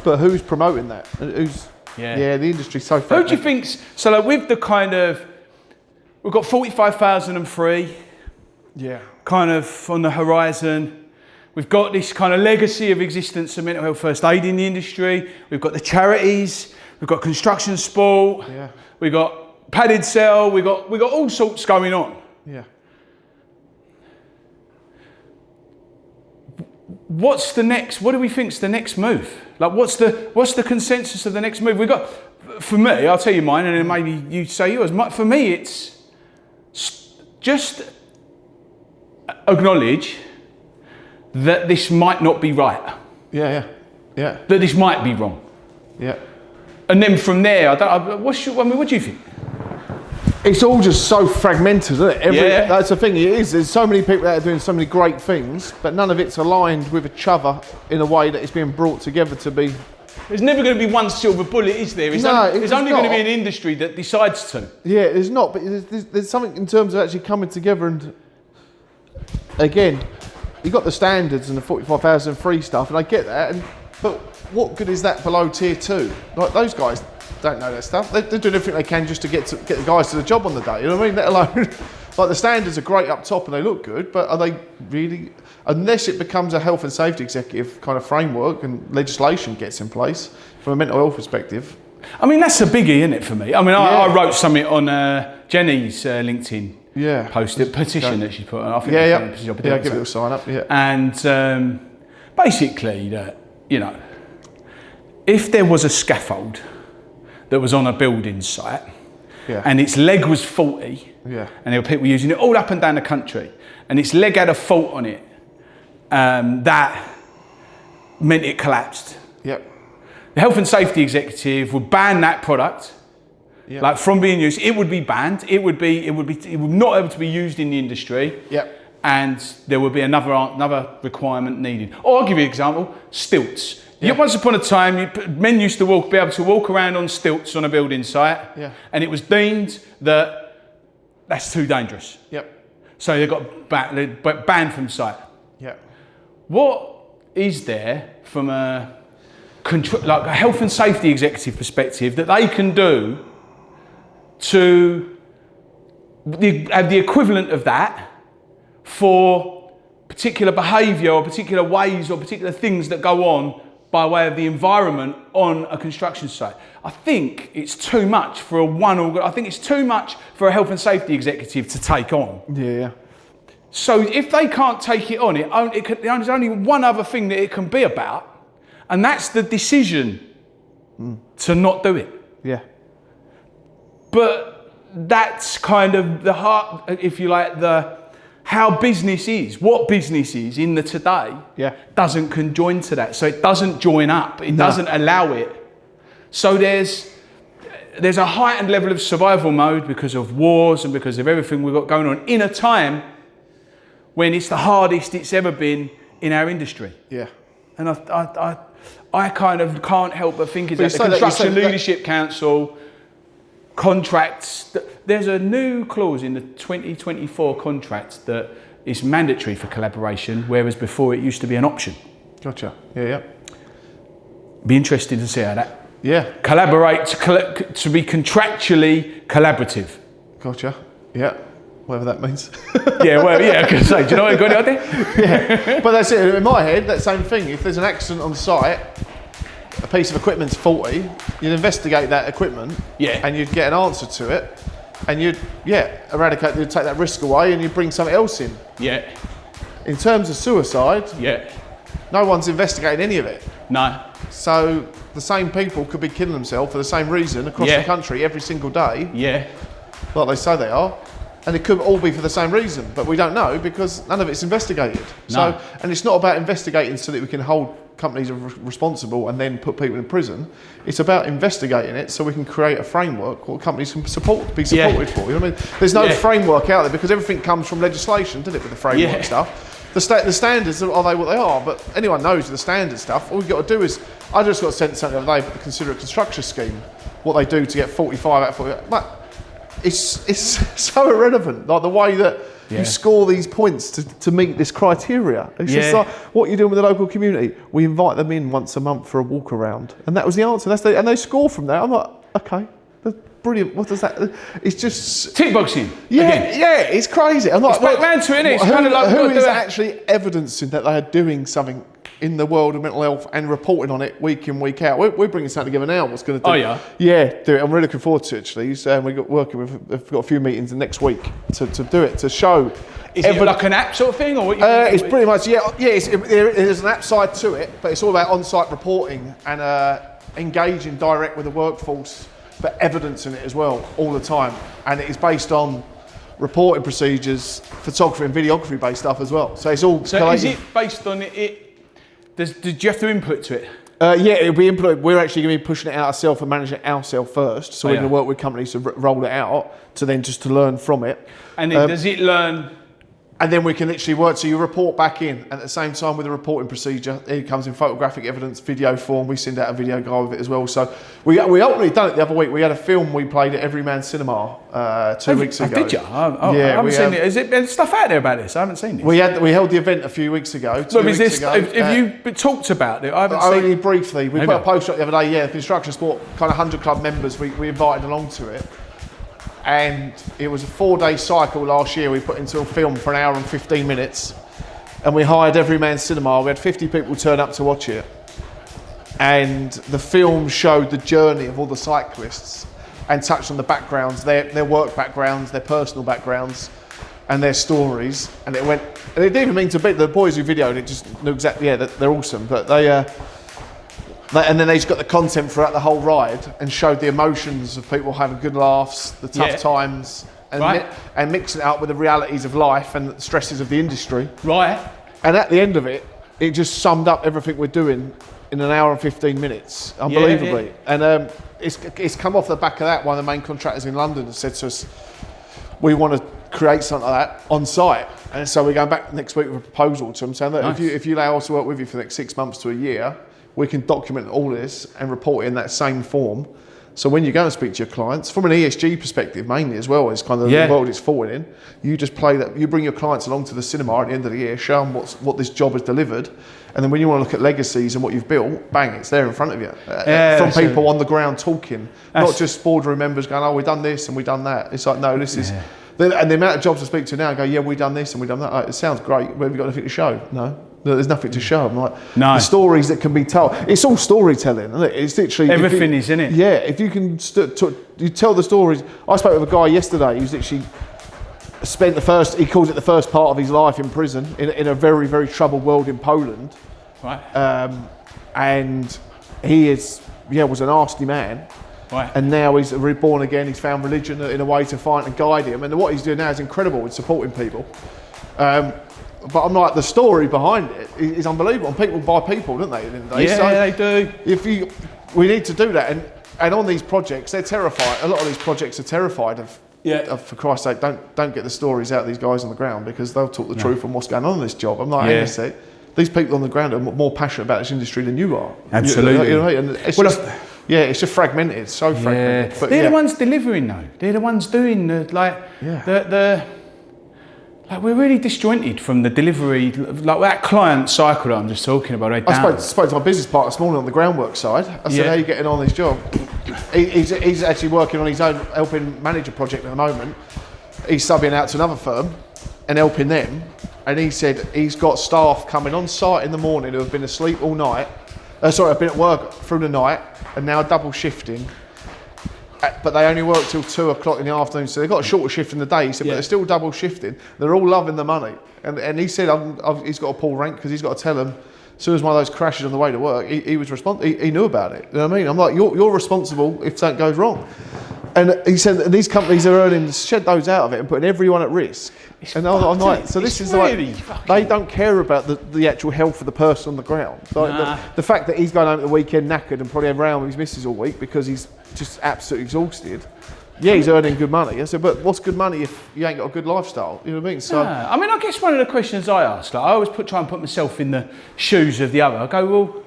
But who's promoting that? Who's the industry's so fragmented. Who do you think, so like with the kind of, we've got 45,003 kind of on the horizon. We've got this kind of legacy of existence of mental health first aid in the industry. We've got the charities. We've got construction sport. We've got padded cell. We've got all sorts going on. What's the next? What do we think's the next move? Like, what's the consensus of the next move? We got. For me, I'll tell you mine, and then maybe you say yours. For me, it's just acknowledge that this might not be right. That this might be wrong. And then from there, what do you think? It's all just so fragmented, isn't it? That's the thing, it is. There's so many people that are doing so many great things, but none of it's aligned with each other in a way that it's being brought together to be. There's never going to be one silver bullet, is there? There's only going to be an industry that decides to. Yeah, there's not, but there's something in terms of actually coming together and, again, you've got the standards and the 45,003 stuff, and I get that, but what good is that below tier 2? Like, those guys don't know that stuff. They're doing everything they can just to get the guys to the job on the day. You know what I mean? Let alone, like, the standards are great up top and they look good, but are they really? Unless it becomes a health and safety executive kind of framework and legislation gets in place from a mental health perspective. I mean, that's a biggie, isn't it, for me? I mean, I wrote something on Jenny's LinkedIn post, a petition that she put on. I think give it a sign up. And basically, you know, if there was a scaffold that was on a building site and its leg was faulty, and there were people using it all up and down the country, and its leg had a fault on it, that meant it collapsed. The health and safety executive would ban that product, like from being used. It would be banned. It would not able to be used in the industry. and there will be another requirement needed. Or I'll give you an example, stilts. Yeah. Once upon a time, men used to be able to walk around on stilts on a building site, and it was deemed that that's too dangerous. Yep. So they got banned from site. Yep. What is there from a health and safety executive perspective that they can do to have the equivalent of that for particular behaviour or particular ways or particular things that go on by way of the environment on a construction site? I think it's too much for I think it's too much for a health and safety executive to take on. Yeah. So if they can't take it on, there's only one other thing that it can be about, and that's the decision to not do it. Yeah. But that's kind of the heart, if you like, how business is, what business is in the today, doesn't conjoin to that. So it doesn't join up. It doesn't allow it. So there's a heightened level of survival mode because of wars and because of everything we've got going on in a time when it's the hardest it's ever been in our industry. Yeah. And I kind of can't help but think that the Construction Leadership Council contracts, there's a new clause in the 2024 contract that is mandatory for collaboration, whereas before it used to be an option. Gotcha. Yeah. Be interesting to see how that. Yeah. Collaborate to be contractually collaborative. Gotcha. Yeah. Whatever that means. I can say, do you know what I got any idea? Yeah. But that's it. In my head, that same thing. If there's an accident on site, a piece of equipment's faulty, you'd investigate that equipment, and you'd get an answer to it, and you'd take that risk away, and you'd bring something else in. Yeah. In terms of suicide, no one's investigating any of it. No. So the same people could be killing themselves for the same reason across the country every single day. Yeah. Like they say they are. And it could all be for the same reason, but we don't know because none of it's investigated. No. So, and it's not about investigating so that we can hold companies responsible and then put people in prison. It's about investigating it so we can create a framework what companies can be supported for. You know what I mean? There's no framework out there because everything comes from legislation, doesn't it, with the framework stuff. The standards are they what they are, but anyone knows the standard stuff. All we've got to do is, I just got sent something the other day, consider a construction scheme, what they do to get 45 out of 45. But it's so irrelevant, like the way that you score these points to meet this criteria. It's just like, what you're doing with the local community, we invite them in once a month for a walk around. And that was the answer. And they score from that. I'm like, okay, that's brilliant. What does that, it's just... Tick boxing. Yeah, it's crazy. I'm like, it's back round to it, isn't it? It's kind of like who is actually evidencing that they are doing something in the world of mental health and reporting on it week in, week out? We're bringing something together now. What's going to do? Oh, yeah? Yeah, do it. I'm really looking forward to it, actually. We've got a few meetings next week to do it, to show. Is it like an app sort of thing? Or what it's pretty much, there's an app side to it, but it's all about on-site reporting and engaging direct with the workforce, but evidencing it as well all the time. And it is based on reporting procedures, photography and videography based stuff as well. So it's all... So is it based on it? Did you have to input to it? It'll be implemented. We're actually going to be pushing it out ourselves and managing it ourselves first. So we're going to work with companies to roll it out to learn from it. And then does it learn? And then we can literally work. So you report back in, and at the same time with the reporting procedure, it comes in photographic evidence, video form. We send out a video guide with it as well. So we ultimately done it the other week. We had a film we played at Everyman Cinema 2 weeks ago. Did you? I haven't seen it. Is there stuff out there about this? I haven't seen this. We held the event a few weeks ago. Have you talked about it? I haven't seen only briefly. We put a post up the other day. Yeah, the Construction Sport kind of 100 club members. We invited along to it. And it was a 4-day cycle last year. We put into a film for 1 hour and 15 minutes. And we hired Everyman Cinema. We had 50 people turn up to watch it. And the film showed the journey of all the cyclists and touched on the backgrounds, their work backgrounds, their personal backgrounds, and their stories. And it didn't even mean to be, the boys who videoed it just knew exactly, that they're awesome. But and then they just got the content throughout the whole ride and showed the emotions of people having good laughs, the tough times, and mixing it up with the realities of life and the stresses of the industry. Right. And at the end of it, it just summed up everything we're doing in 1 hour and 15 minutes, unbelievably. And it's come off the back of that. One of the main contractors in London has said to us, we want to create something like that on site. And so we're going back next week with a proposal to them saying that if you allow us to work with you for the next 6 months to a year, we can document all this and report it in that same form. So when you go and speak to your clients, from an ESG perspective mainly as well, as kind of the world it's forward in, you just play that, you bring your clients along to the cinema at the end of the year, show them what this job has delivered, and then when you want to look at legacies and what you've built, bang, it's there in front of you. From people on the ground talking, not just boardroom members going, oh, we've done this and we've done that. It's like, no, this is... And the amount of jobs I speak to now go, yeah, we've done this and we've done that. Like, it sounds great, but have you got anything to show? No, there's nothing to show. I'm like, the stories that can be told. It's all storytelling, isn't it? It's literally... Everything is, isn't it? Yeah, if you can you tell the stories. I spoke with a guy yesterday who's literally spent he calls it the first part of his life in prison in a very, very troubled world in Poland. Right. And he was a nasty man. Right. And now he's reborn again. He's found religion in a way to find and guide him. And what he's doing now is incredible with supporting people. But I'm like, the story behind it is unbelievable. And people buy people, don't they? Yeah, they do. We need to do that. And on these projects, they're terrified. A lot of these projects are terrified of for Christ's sake, don't get the stories out of these guys on the ground, because they'll talk the truth on what's going on in this job. I'm like, hang on a sec. These people on the ground are more passionate about this industry than you are. Absolutely. And it's it's just fragmented. It's so fragmented. Yeah. But they're the ones delivering though. They're the ones doing like we're really disjointed from the delivery, like that client cycle that I'm just talking about. I spoke to my business partner this morning on the groundwork side. I said, how are you getting on this job? He's actually working on his own, helping manage a project at the moment. He's subbing out to another firm and helping them. And he said he's got staff coming on site in the morning who have been asleep all night. I've been at work through the night and now double shifting. But they only work till 2 o'clock in the afternoon, so they've got a shorter shift in the day. He said, but they're still double shifting. They're all loving the money. And he said he's got to pull rank because he's got to tell them, as soon as one of those crashes on the way to work, he was responsible. He knew about it. You know what I mean? I'm like, you're responsible if something goes wrong. And he said that these companies are earning, shed those out of it and putting everyone at risk. And I'm like, so this is really like, they don't care about the actual health of the person on the ground. Like the fact that he's going home at the weekend knackered and probably around with his missus all week because he's just absolutely exhausted. Yeah, he's earning good money. I said, but what's good money if you ain't got a good lifestyle? You know what I mean? So, I mean, I guess one of the questions I ask, like, I always try and put myself in the shoes of the other. I go, well,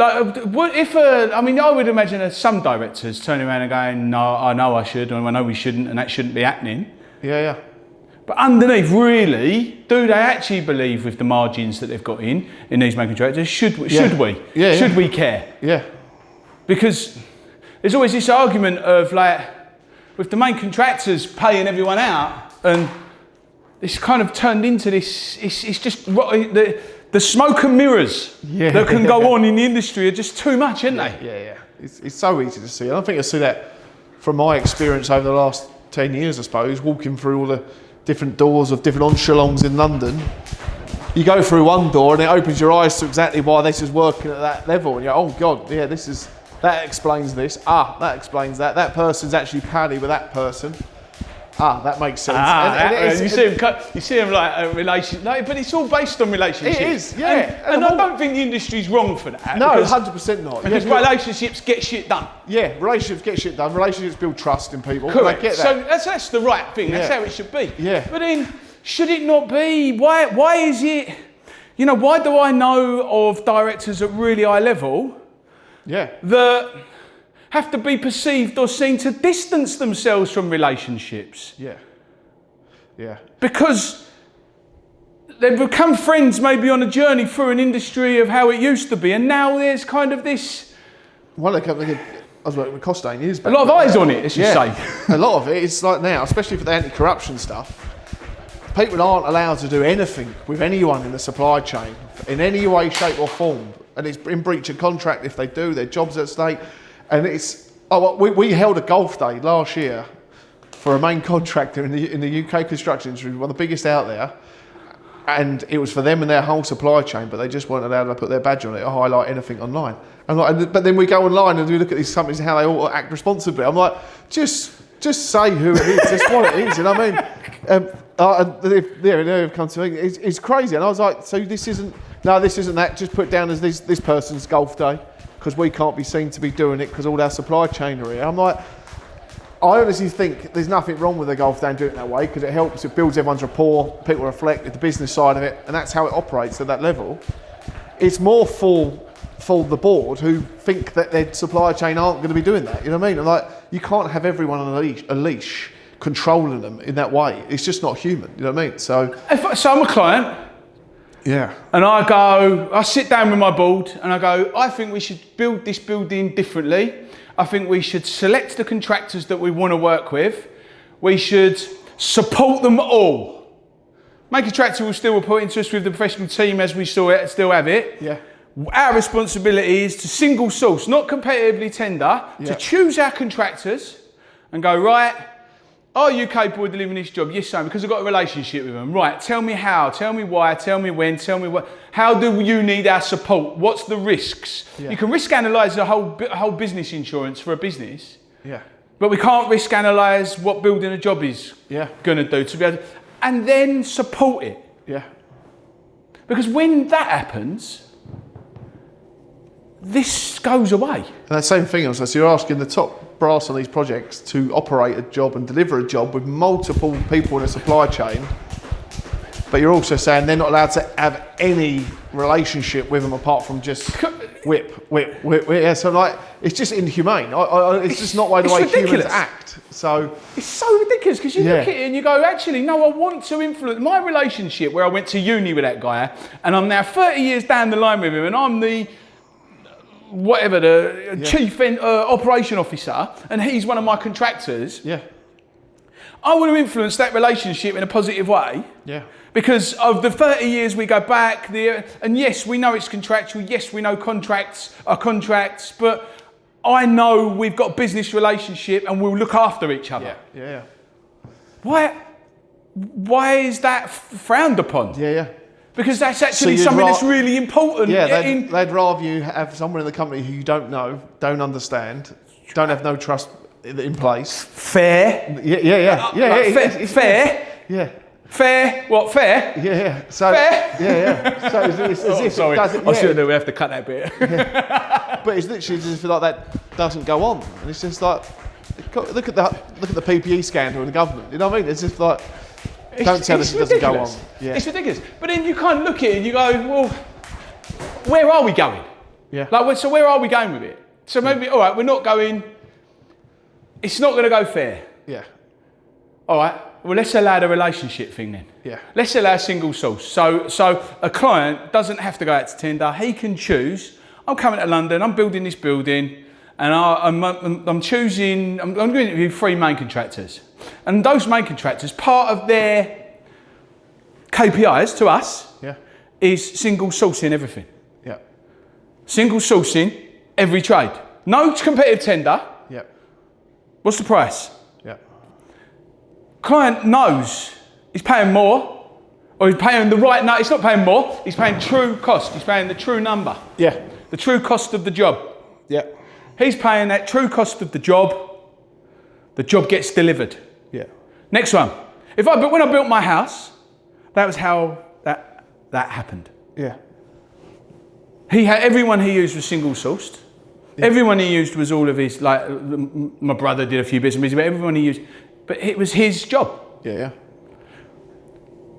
I would imagine some directors turning around and going, no, I know I should, and I know we shouldn't, and that shouldn't be happening. Yeah. But underneath, really, do they actually believe with the margins that they've got in these main contractors? Should we? Should we care? Yeah. Because there's always this argument of like, with the main contractors paying everyone out, and it's kind of turned into this. It's just the smoke and mirrors that can go on in the industry are just too much, aren't they? Yeah. It's so easy to see. I don't think I see that from my experience over the last 10 years, I suppose, walking through all the different doors of different enchilons in London. You go through one door and it opens your eyes to exactly why this is working at that level, and you're, oh God, yeah, that explains this. That explains that. That person's actually pally with that person. That makes sense. You see him like relation, but it's all based on relationships. It is, yeah. And I don't think the industry's wrong for that. No, 100% not. Because relationships get shit done. Yeah, relationships get shit done. Relationships build trust in people. Correct. I get that. So that's the right thing. That's how it should be. Yeah. But then, should it not be? Why is it? You know, why do I know of directors at really high level? Yeah. That have to be perceived or seen to distance themselves from relationships. Yeah. Because they've become friends maybe on a journey through an industry of how it used to be, and now there's kind of this... Well, I was working with Costain years back. A lot of eyes on it, as you say. A lot of it, it's like now, especially for the anti-corruption stuff, people aren't allowed to do anything with anyone in the supply chain in any way, shape or form. And it's in breach of contract if they do, their job's at stake. And we held a golf day last year for a main contractor in the UK construction industry, one of the biggest out there. And it was for them and their whole supply chain, but they just weren't allowed to put their badge on it or highlight anything online. But then we go online and we look at these companies and how they all act responsibly. I'm like, just say who it is, just what it is. You know what I mean? They've come to me. It's crazy. And I was like, so this isn't that. Just put it down as this person's golf day, because we can't be seen to be doing it because all our supply chain are here. I'm like, I honestly think there's nothing wrong with the golf day and doing it that way, because it helps, it builds everyone's rapport, people reflect the business side of it, and that's how it operates at that level. It's more for the board who think that their supply chain aren't going to be doing that. You know what I mean? And like, you can't have everyone on a leash controlling them in that way. It's just not human. You know what I mean? So I'm a client. Yeah. And I sit down with my board and I go, I think we should build this building differently. I think we should select the contractors that we want to work with. We should support them all. Main contractor will still report into us with the professional team as we still have it. Yeah. Our responsibility is to single source, not competitively tender, to choose our contractors and go, right, are you capable of delivering this job? Yes, I am, because I've got a relationship with them. Right, tell me how, tell me why, tell me when, tell me what. How do you need our support? What's the risks? Yeah. You can risk analyse the whole business insurance for a business, but we can't risk analyse what building a job is going to do to be able to, and then support it. Yeah. Because when that happens, this goes away. And that same thing also, so you're asking the top brass on these projects to operate a job and deliver a job with multiple people in a supply chain, but you're also saying they're not allowed to have any relationship with them apart from just whip. Yeah, so like, it's just inhumane. It's just not the way humans act. So it's so ridiculous, because you look at it and you go, actually, no, I want to influence my relationship where I went to uni with that guy, and I'm now 30 years down the line with him, and I'm the chief operation officer, and he's one of my contractors. Yeah. I want to influence that relationship in a positive way. Yeah. Because of the 30 years we go back there, and yes, we know it's contractual. Yes, we know contracts are contracts, but I know we've got a business relationship and we'll look after each other. Yeah. Why is that frowned upon? Yeah. Because that's actually something that's really important. Yeah, they'd rather you have someone in the company who you don't know, don't understand, don't have no trust in place. Fair. Yeah. Fair. Yeah. Fair. What? Fair. Yeah. So. Fair. Yeah. So it's as if sorry, it doesn't. I should have. We have to cut that bit. But it's literally just like that doesn't go on, and it's just like, look at the PPE scandal in the government. You know what I mean? It's just like, don't tell us it doesn't go on. Yeah. It's ridiculous. But then you kind of look at it and you go, well, where are we going? Yeah. So where are we going with it? So maybe, all right, we're not going. It's not going to go fair. Yeah. All right. Well, let's allow the relationship thing then. Yeah. Let's allow single source. So a client doesn't have to go out to tender. He can choose. I'm coming to London. I'm building this building, and I'm choosing. I'm going to interview 3 main contractors, and those main contractors, part of their KPIs to us, is single sourcing everything. Yeah. Single sourcing every trade. No competitive tender. Yeah. What's the price? Yeah. Client knows he's paying more, or he's paying the right. No, he's not paying more. He's paying true cost. He's paying the true number. Yeah. The true cost of the job. Yeah. He's paying that true cost of the job. The job gets delivered. Yeah. Next one. When I built my house, that was how that happened. Yeah. He had everyone he used was single sourced. Yeah. Everyone he used was all of his, like my brother did a few bits and pieces, but everyone he used, but it was his job. Yeah.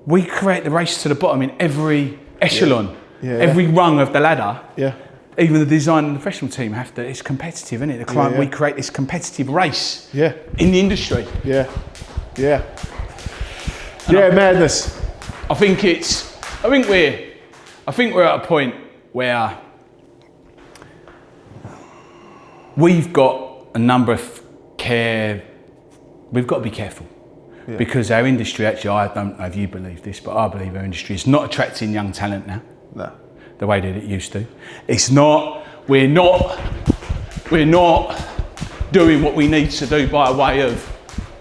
We create the race to the bottom in every echelon, every rung of the ladder. Yeah. Even the design and the professional team have to. It's competitive, isn't it? The client, we create this competitive race. Yeah. In the industry. Yeah. Madness. I think we're at a point where we've got a number of we've got to be careful. Yeah. Because our industry, actually, I don't know if you believe this, but I believe our industry is not attracting young talent now. No. The way that it used to. It's not, we're not doing what we need to do by way of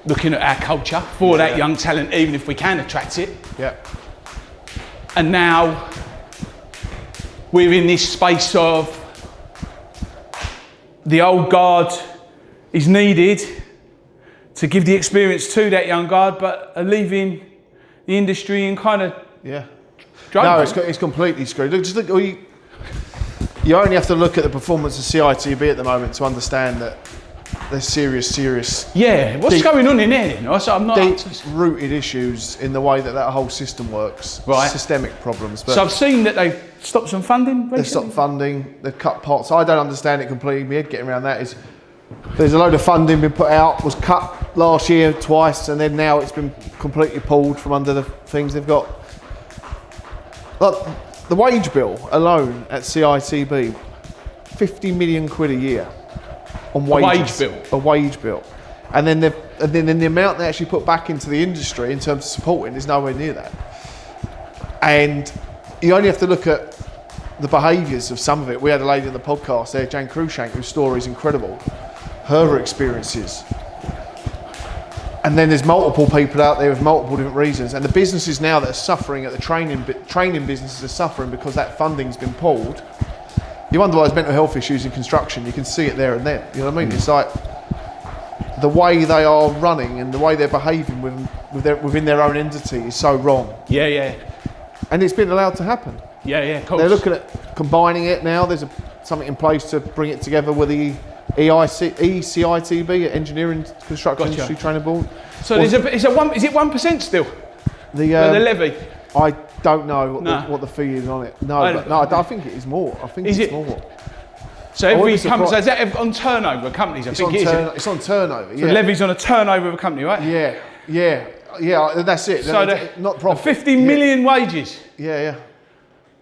looking at our culture for that young talent, even if we can attract it. Yeah. And now we're in this space of the old guard is needed to give the experience to that young guard, but are leaving the industry in kind of No, it's completely screwed. You only have to look at the performance of CITB at the moment to understand that there's serious. Yeah, what's going on in there? I'm not deep-rooted issues in the way that whole system works. Right. Systemic problems. But so I've seen that they've stopped some funding recently. They've stopped funding. They've cut parts. I don't understand it completely. My head getting around that is there's a load of funding been put out, was cut last year twice, and then now it's been completely pulled from under the things they've got. Like the wage bill alone at CITB, 50 million quid a year on wages. A wage bill. And then the amount they actually put back into the industry in terms of supporting is nowhere near that. And you only have to look at the behaviours of some of it. We had a lady on the podcast there, Jane Cruikshank, whose story is incredible. Her experiences. And then there's multiple people out there with multiple different reasons. And the businesses now that are suffering at the training businesses are suffering because that funding's been pulled. You wonder why there's mental health issues in construction. You can see it there and then. You know what I mean? It's like the way they are running and the way they're behaving within their own entity is so wrong. Yeah. And it's been allowed to happen. Yeah, of course. They're looking at combining it now. There's something in place to bring it together with the ECITB, Engineering Construction Industry Training Board. So is it 1% still? The levy? I don't know what the fee is on it. I think it is more. I think it's more. So every company, so is that on turnover of companies? It's on turnover. So the levy's on a turnover of a company, right? Yeah. That's it. So not profit. 50 million wages. Yeah.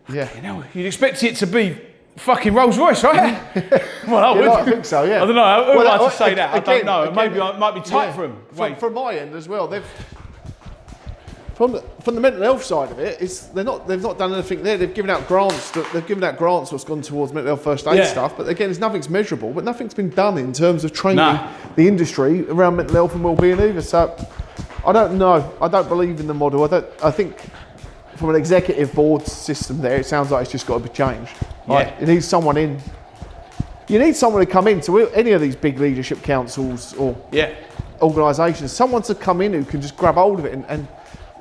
You know, you'd expect it to be fucking Rolls Royce, right? Well, I think so. Yeah. I don't know. Who would like to say that? I don't know. Maybe it might be tight for them. From my end as well, from the mental health side of it, they've not done anything there. They've given out grants. What's gone towards mental health first aid stuff. But again, nothing's measurable. But nothing's been done in terms of training the industry around mental health and well-being either. So I don't know. I don't believe in the model. I think from an executive board system there, it sounds like it's just got to be changed. Right? You need someone in. You need someone to come into any of these big leadership councils or organisations. Someone to come in who can just grab hold of it and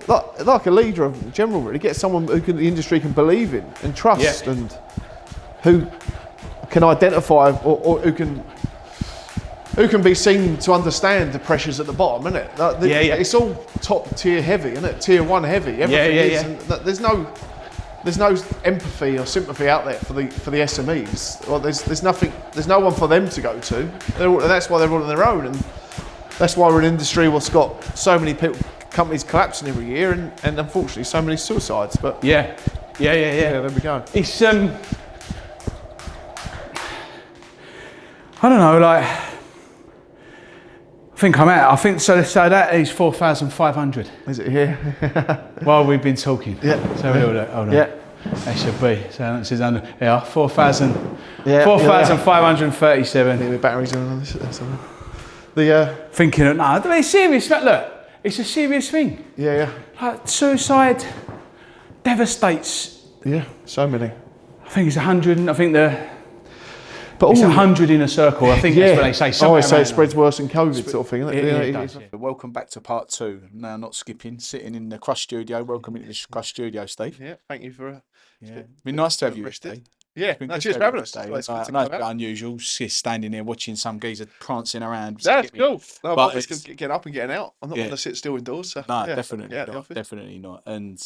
like a leader in general, really get someone who the industry can believe in and trust, and who can identify or who can be seen to understand the pressures at the bottom, isn't it? It's all top tier heavy, isn't it? Tier 1 heavy. Everything is. And there's no empathy or sympathy out there for the SMEs. Well, there's nothing. There's no one for them to go to. That's why they're all on their own, and that's why we're an industry that's got so many companies collapsing every year, and unfortunately so many suicides. But yeah. There we go. It's I don't know, like I think I'm out. I think so that is 4,500. Is it here? While we've been talking. Yeah. So hold on. Yeah. That should be. So this is under 4,537. The batteries on this. Thinking of it's serious. Look, it's a serious thing. Yeah. Like suicide devastates. Yeah, so many. I think it's 100. I think it's 100 in a circle. I think that's what they say. I always say it spreads worse than COVID, sort of thing. It does. Welcome back to part 2. Now, not skipping, sitting in the Crush Studio. Welcome into the Crush Studio, Steve. Yeah, thank you for. It's been nice to have you, Steve. Yeah, cheers for having us. It's a bit unusual, just standing there watching some geezer prancing around. That's cool. No, but it's get up and getting out. I'm not going to sit still indoors. So, no, definitely not. And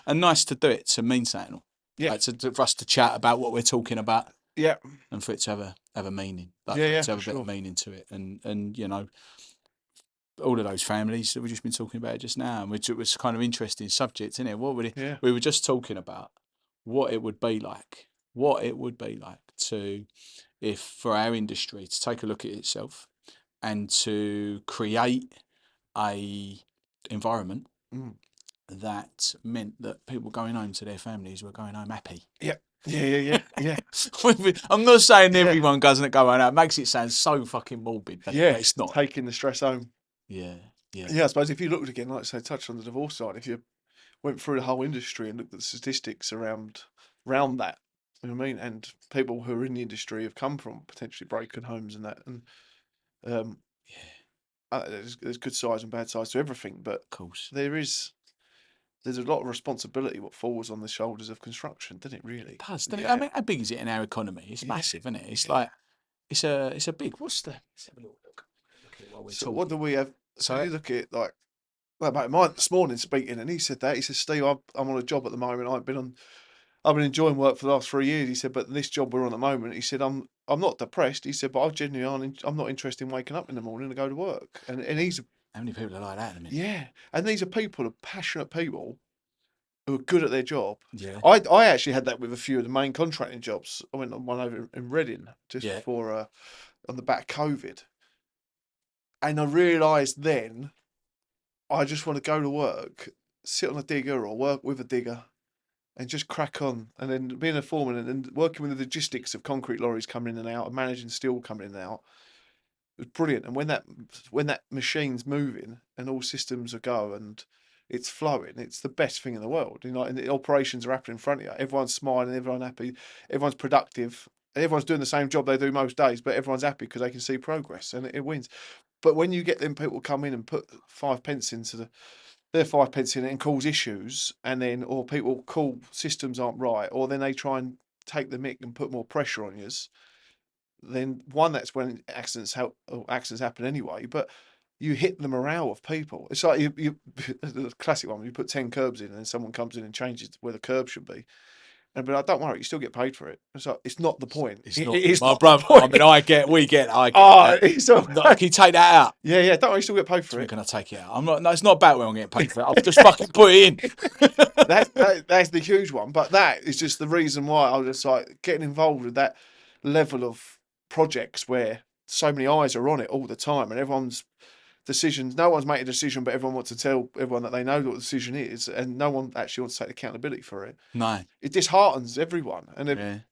nice to do it to mean something. Yeah, like for us to chat about what we're talking about. Yeah, and for it to have a meaning. To have a bit of meaning to it, and you know, all of those families that we've just been talking about just now, and which it was kind of interesting subject, isn't it? What would it? We were just talking about what it would be like. What it would be like if for our industry to take a look at itself and to create a environment that meant that people going home to their families were going home happy. Yeah. I'm not saying everyone doesn't go home. It makes it sound so fucking morbid. But it's not. Taking the stress home. Yeah. I suppose if you looked again, like I say, touched on the divorce side, if you went through the whole industry and looked at the statistics around that, you know what I mean, and people who are in the industry have come from potentially broken homes and that, and there's good sides and bad sides to everything, but of course there's a lot of responsibility what falls on the shoulders of construction, doesn't it? Really, it does. Doesn't it? I mean, how big is it in our economy? It's massive, isn't it? It's like it's a big. Let's have a little look. So what do we have? So you look at like, well, mate, mine this morning speaking, and he said that. He said, Steve, I'm on a job at the moment. I've been enjoying work for the last 3 years. He said, but this job we're on at the moment, he said, I'm not depressed. He said, but I genuinely I'm not interested in waking up in the morning to go to work. And he's how many people are like that? Yeah, and these are people, passionate people who are good at their job. Yeah. I actually had that with a few of the main contracting jobs. I went on one over in Reading just before on the back of COVID, and I realised then I just want to go to work, sit on a digger or work with a digger, and just crack on. And then being a foreman and then working with the logistics of concrete lorries coming in and out and managing steel coming in and out, it was brilliant. And when that machine's moving and all systems are go and it's flowing, it's the best thing in the world. You know, and the operations are happening in front of you. Everyone's smiling, everyone's happy, everyone's productive, everyone's doing the same job they do most days, but everyone's happy because they can see progress and it wins. But when you get them people come in and put 5 pence into their 5 pence in it and cause issues, and then or people call systems aren't right, or then they try and take the mick and put more pressure on you, then that's when accidents happen anyway. But you hit the morale of people. It's like you the classic one. You put 10 curbs in, and then someone comes in and changes where the curb should be. And but like, don't worry, you still get paid for it. It's like, it's not the point. It's my brother. I mean, I get. Oh, can you take that out? Yeah. Don't worry, you still get paid for it. Can I take it out? I'm not. No, it's not about when I'm getting paid for it. I'll just fucking put it in. That's the huge one. But that is just the reason why I was just like getting involved with that level of projects where so many eyes are on it all the time, and everyone's decisions. No one's made a decision, but everyone wants to tell everyone that they know what the decision is, and no one actually wants to take accountability for it. No, it disheartens everyone. And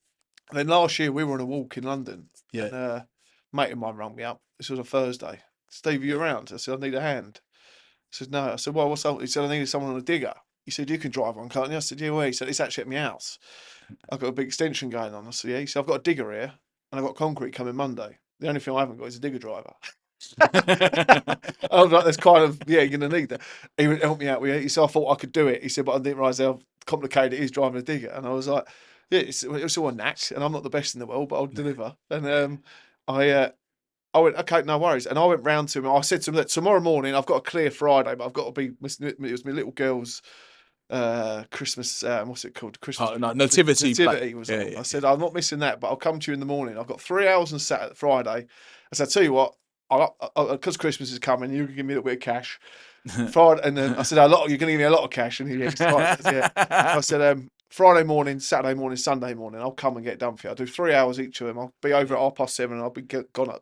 then last year we were on a walk in London. Yeah, and a mate of mine rang me up. This was a Thursday. Steve, are you around? I said, I need a hand. I said, no. I said, well, what's up? He said, I needed someone on a digger. He said, you can drive one, can't you? I said, yeah, well. He said, it's actually at my house. I've got a big extension going on. I said, yeah. He said, I've got a digger here, and I've got concrete coming Monday. The only thing I haven't got is a digger driver. I was like, that's kind of, you're going to need that. He would help me out with it. He said, I thought I could do it. He said, but I didn't realise how complicated it is driving a digger. And I was like, yeah, it's all a knack, and I'm not the best in the world, but I'll deliver. And I went, okay, no worries. And I went round to him. I said to him that tomorrow morning I've got a clear Friday, but I've got to be. It was my little girl's Christmas. What's it called? Christmas nativity was on. I said, I'm not missing that, but I'll come to you in the morning. I've got 3 hours on Saturday, Friday. I said, I tell you what, because Christmas is coming, you can give me a little bit of cash. Friday, and then I said, you're going to give me a lot of cash. And he was excited. I said, Friday morning, Saturday morning, Sunday morning, I'll come and get it done for you. I'll do 3 hours each of them. I'll be over at 7:30 and I'll be gone at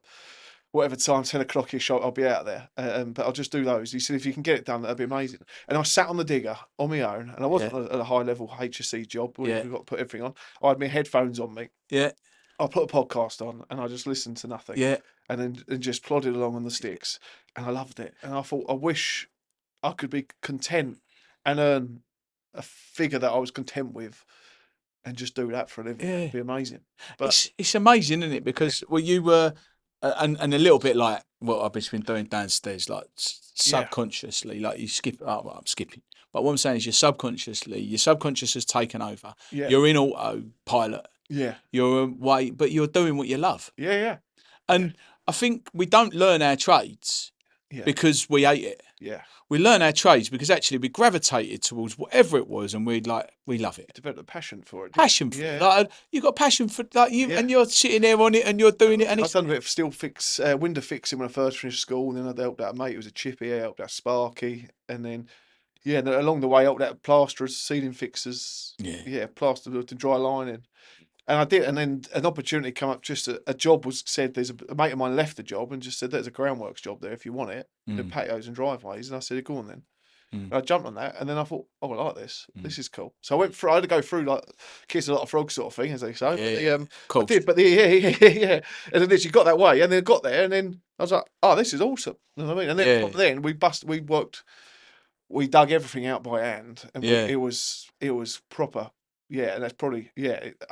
whatever time, 10 o'clock-ish, I'll be out there. But I'll just do those. He said, if you can get it done, that'd be amazing. And I sat on the digger on my own, and I wasn't at a high-level HSC job where we've got to put everything on. I had my headphones on me. Yeah. I put a podcast on, and I just listened to nothing. Yeah. And just plodded along on the sticks. And I loved it. And I thought, I wish I could be content and earn a figure that I was content with, and just do that for a living. It'd be amazing. But it's amazing, isn't it? Because you were, and a little bit like what I've been doing downstairs, like subconsciously, like you skip. Oh, well, I'm skipping. But what I'm saying is, your subconscious has taken over. Yeah. You're in autopilot. Yeah. You're away, but you're doing what you love. Yeah. And I think we don't learn our trades because we hate it. Yeah. We learn our trades because actually we gravitated towards whatever it was, and we love it. Develop a passion for it. Passion for it. Like, you've got passion for and you're sitting there on it and you're doing it. And I've done a bit of steel window fixing when I first finished school, and then I helped out a mate who was a chippy, I helped out Sparky, and then along the way I helped out plasterers, ceiling fixers, plaster to dry lining. And I did, and then an opportunity came up. Just a job was said. There's a mate of mine left the job and just said, "There's a groundworks job there if you want it, the patios and driveways." And I said, "Go on then." And I jumped on that, and then I thought, "Oh, I like this. This is cool." So I went through. I had to go through like kiss a lot of frogs sort of thing, as they say. Cool. I did, but yeah. And then literally got that way, and then I got there, and then I was like, "Oh, this is awesome." You know what I mean? And then from then we dug everything out by hand, and it was proper. Yeah, and that's probably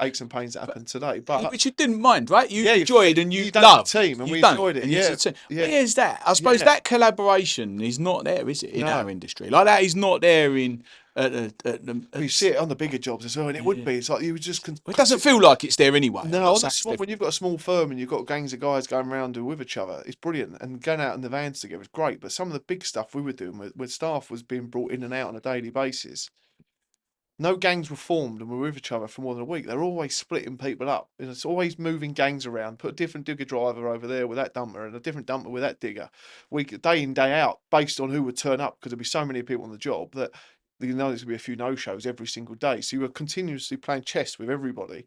aches and pains that happen today. But you didn't mind, right? You enjoyed and you loved the team, and we enjoyed it. Where's that? I suppose that collaboration is not there, is it, in our industry? Like that is not there in You see it on the bigger jobs as well, and it would be. It's like you would just. It doesn't feel like it's there anyway. No, when you've got a small firm and you've got gangs of guys going around with each other, it's brilliant. And going out in the vans together is great. But some of the big stuff we were doing, where staff was being brought in and out on a daily basis, no gangs were formed and were with each other for more than a week. They're always splitting people up. And it's always moving gangs around. Put a different digger driver over there with that dumper and a different dumper with that digger, day in, day out, based on who would turn up, because there'd be so many people on the job that there's going to be a few no-shows every single day. So you were continuously playing chess with everybody.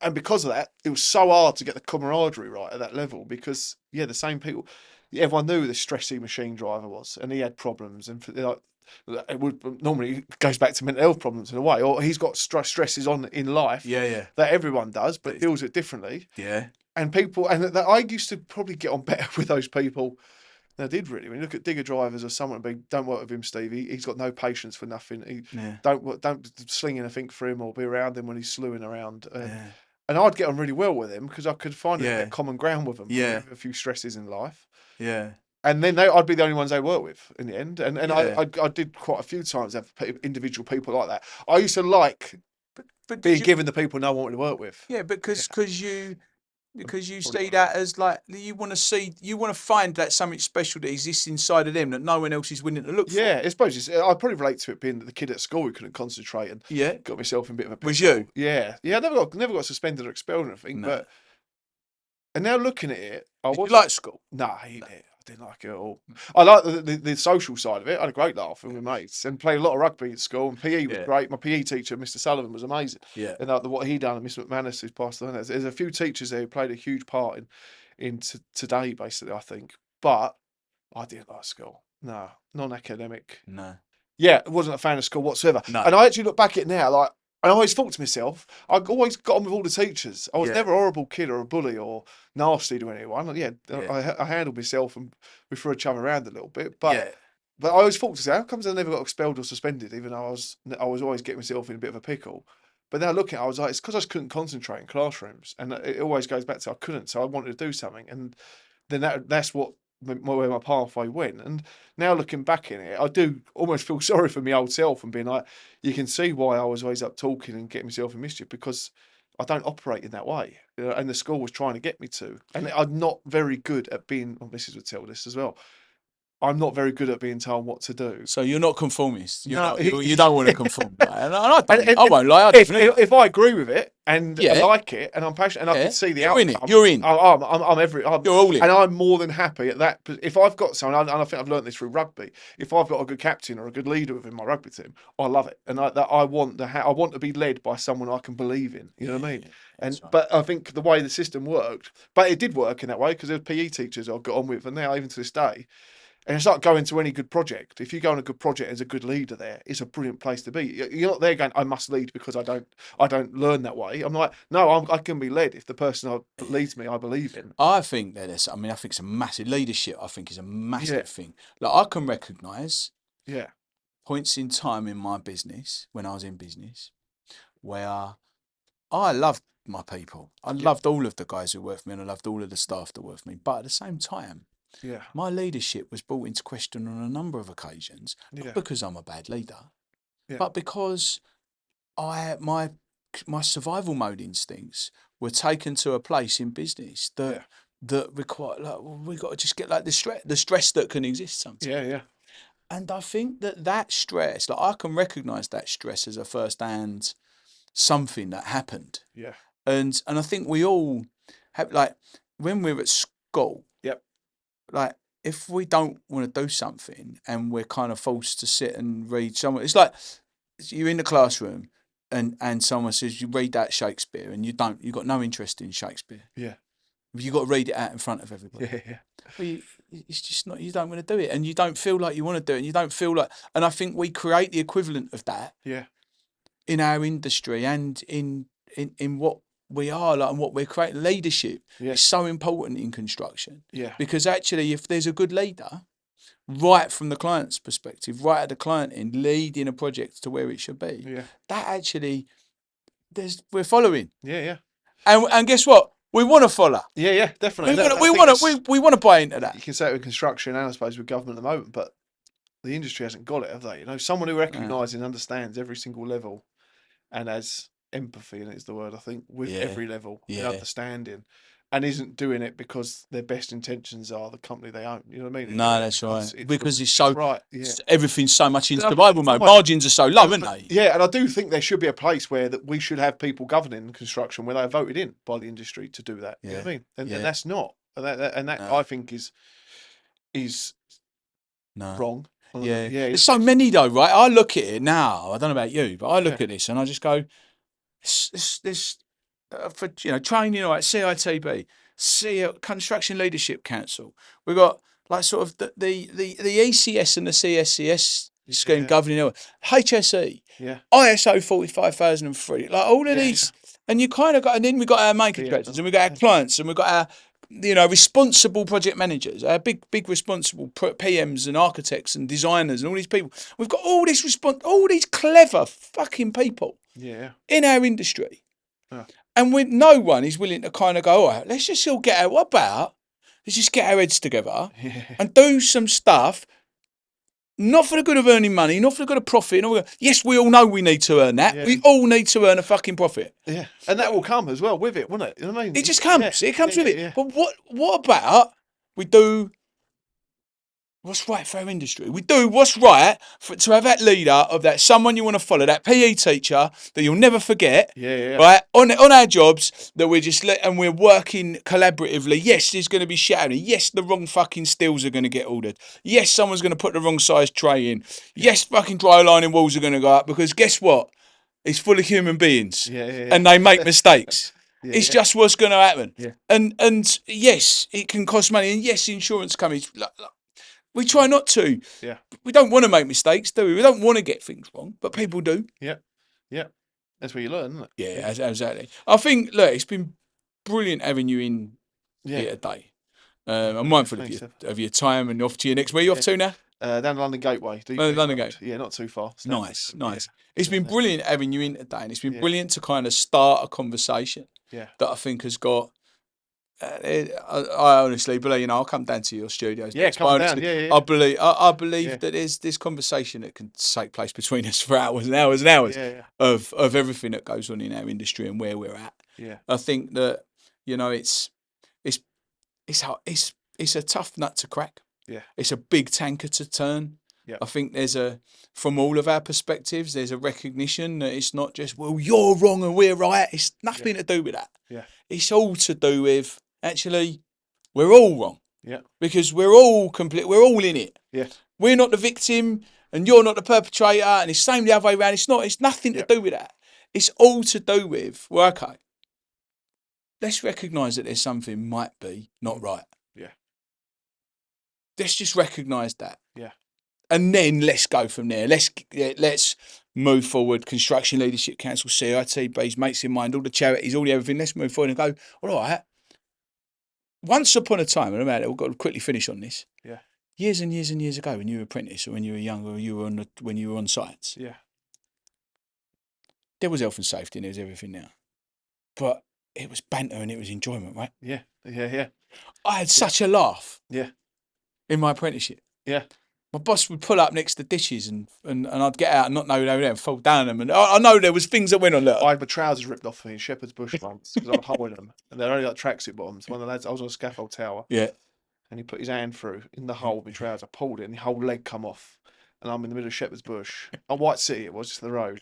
And because of that, it was so hard to get the camaraderie right at that level, because, the same people, everyone knew who the stressy machine driver was, and he had problems. And it would normally goes back to mental health problems in a way, or he's got stresses in life that everyone does, but deals it differently. And I used to probably get on better with those people than I did, really. When you look at digger drivers or someone big, don't work with him, Steve. He's got no patience for nothing. Don't sling anything for him or be around him when he's slewing around. And I'd get on really well with him because I could find a common ground with him. A few stresses in life. And then I'd be the only ones they work with in the end. And I did quite a few times have individual people like that. I used to like being given the people no one wanted to work with. Yeah, because you see that as like, you want to find that something special that exists inside of them that no one else is willing to look for. Yeah, I suppose I'd probably relate to it being the kid at school who couldn't concentrate and got myself in a bit of a pickle. Was you? Yeah. I never got suspended or expelled or anything. No. And now looking at it, Did you like school? No, I hated it. I didn't like it at all. I like the social side of it. I had a great laugh with my mates and played a lot of rugby at school. And PE was great. My PE teacher, Mr. Sullivan, was amazing. Yeah. And what he done, and Mr. McManus, who's passed on. There's a few teachers there who played a huge part in today, basically, I think. But I didn't like school. No, non-academic. No. Yeah, I wasn't a fan of school whatsoever. No. And I actually look back at it now, I always thought to myself, I always got on with all the teachers. I was never a horrible kid or a bully or nasty to anyone. I handled myself and we threw each other around a little bit. But I always thought to myself, how comes I never got expelled or suspended, even though I was always getting myself in a bit of a pickle. But now looking at it, I was like, it's because I just couldn't concentrate in classrooms. And it always goes back to I couldn't, so I wanted to do something. And then that's where my pathway went. And now looking back in it, I do almost feel sorry for my old self and being like, you can see why I was always up talking and getting myself in mischief, because I don't operate in that way. And the school was trying to get me to. And I'm not very good at being, Mrs. would tell this as well, I'm not very good at being told what to do. So you're not conformist. You don't want to conform. And I won't lie. If I agree with it and I like it and I'm passionate and I can see the outcome, you're in. You're all in. And I'm more than happy at that. If I've got someone, and I think I've learned this through rugby, if I've got a good captain or a good leader within my rugby team, I love it. And I want to be led by someone I can believe in. You know what I mean? But I think the way the system worked, but it did work in that way because there's PE teachers I got on with, and now even to this day. And it's like going to any good project. If you go on a good project as a good leader there, it's a brilliant place to be. You're not there going, I must lead because I don't learn that way. I'm like, no, I can be led if the person leads me I believe in. I think that I think it's a massive leadership. I think is a massive thing. Like I can recognise points in time in my business when I was in business where I loved my people. I loved all of the guys who worked for me and I loved all of the staff that worked for me. But at the same time, my leadership was brought into question on a number of occasions, not because I'm a bad leader, but because my survival mode instincts were taken to a place in business that require we got to just get the stress that can exist sometimes. And I think that stress, I can recognise that stress as a first-hand something that happened. And I think we all have when we're at school. If we don't want to do something and we're kind of forced to sit and read someone, it's like you're in the classroom and someone says you read that Shakespeare and you've got no interest in Shakespeare. You've got to read it out in front of everybody. Well, it's just not, you don't want to do it and you don't feel like you want to do it and you don't feel like, and I think we create the equivalent of that in our industry and in what we are and what we're creating. Leadership is so important in construction because actually if there's a good leader right from the client's perspective, right at the client end, leading a project to where it should be, that actually we're following and guess what, we want to follow. Definitely. We want to buy into that. You can say it with construction and I suppose with government at the moment, but the industry hasn't got it, have they? Someone who recognises and understands every single level and has empathy, and it's the word, I think, with every level, and understanding, and isn't doing it because their best intentions are the company they own. You know what I mean? No, that's right. Because it's so everything's so much in survival mode. Right. Margins are so low, aren't they? Yeah, and I do think there should be a place where that we should have people governing construction where they are voted in by the industry to do that. You know what I mean? And that's not, and that I think is wrong. Yeah. There's so many though, right? I look at it now. I don't know about you, but I look at this and I just go, this for training, like CITB, Construction Leadership Council. We've got like sort of the ECS and the CSCS scheme governing HSE, ISO 45003, like all of these, and you kind of got, and then we got our main contractors, and we got our clients, and we got our responsible project managers, our big responsible PMs and architects and designers and all these people. We've got all this all these clever fucking people in our industry. And no one is willing to kind of go, all right, let's just all get out. What about let's just get our heads together and do some stuff, not for the good of earning money, not for the good of profit. Yes, we all know we need to earn that. We all need to earn a fucking profit. Yeah, and that will come as well with it, won't it? You know what I mean? It just comes. It comes with it. Yeah. But what about we do what's right for our industry? We do what's right to have that leader of that someone you want to follow, that PE teacher that you'll never forget. Right on our jobs that we're just and we're working collaboratively. Yes, there's going to be shouting. Yes, the wrong fucking stills are going to get ordered. Yes, someone's going to put the wrong size tray in. Yes, fucking dry lining walls are going to go up because guess what? It's full of human beings, and they make mistakes. It's just what's going to happen. And yes, it can cost money, and yes, insurance companies. We try not to. Yeah. We don't want to make mistakes, do we? We don't want to get things wrong, but people do. Yeah. Yeah. That's where you learn, isn't it? Yeah, exactly. I think, look, it's been brilliant having you in here today. I'm mindful of your time and off to your next. Where are you off to now? Down the London Gateway. London Gateway. Yeah, not too far. Nice. It's been brilliant having you in today, and it's been brilliant to kind of start a conversation that I think has got. I honestly believe, I'll come down to your studios. Yeah, come down. I believe that there's this conversation that can take place between us for hours and hours and hours of everything that goes on in our industry and where we're at. Yeah, I think that it's a tough nut to crack. Yeah, it's a big tanker to turn. Yeah, I think from all of our perspectives, there's a recognition that it's not just, well, you're wrong and we're right. It's nothing to do with that. Yeah, it's all to do with. Actually, we're all wrong. Yeah. Because we're all we're all in it. Yeah. We're not the victim and you're not the perpetrator, and it's the same the other way around. It's nothing to do with that. It's all to do with, well, okay, let's recognise that there's something might be not right. Yeah. Let's just recognise that. Yeah. And then let's go from there. Let's move forward. Construction Leadership Council, CITB's, Mates in Mind, all the charities, all the everything. Let's move forward and go, all right. Once upon a time, we've got to quickly finish on this. Yeah. Years and years and years ago, when you were an apprentice or when you were young or when you were on sites. Yeah. There was health and safety and there was everything now. But it was banter and it was enjoyment, right? Yeah. Yeah. I had such a laugh. Yeah. In my apprenticeship. Yeah. My boss would pull up next to dishes and I'd get out and not know they were there and fall down them. And I know there was things that went on. I had my trousers ripped off me in Shepherd's Bush once because I was holding them. And they're only like tracksuit bottoms. One of the lads, I was on a scaffold tower. Yeah. And he put his hand through in the hole of my trouser, pulled it, and the whole leg come off. And I'm in the middle of Shepherd's Bush. A White City, it was just the road.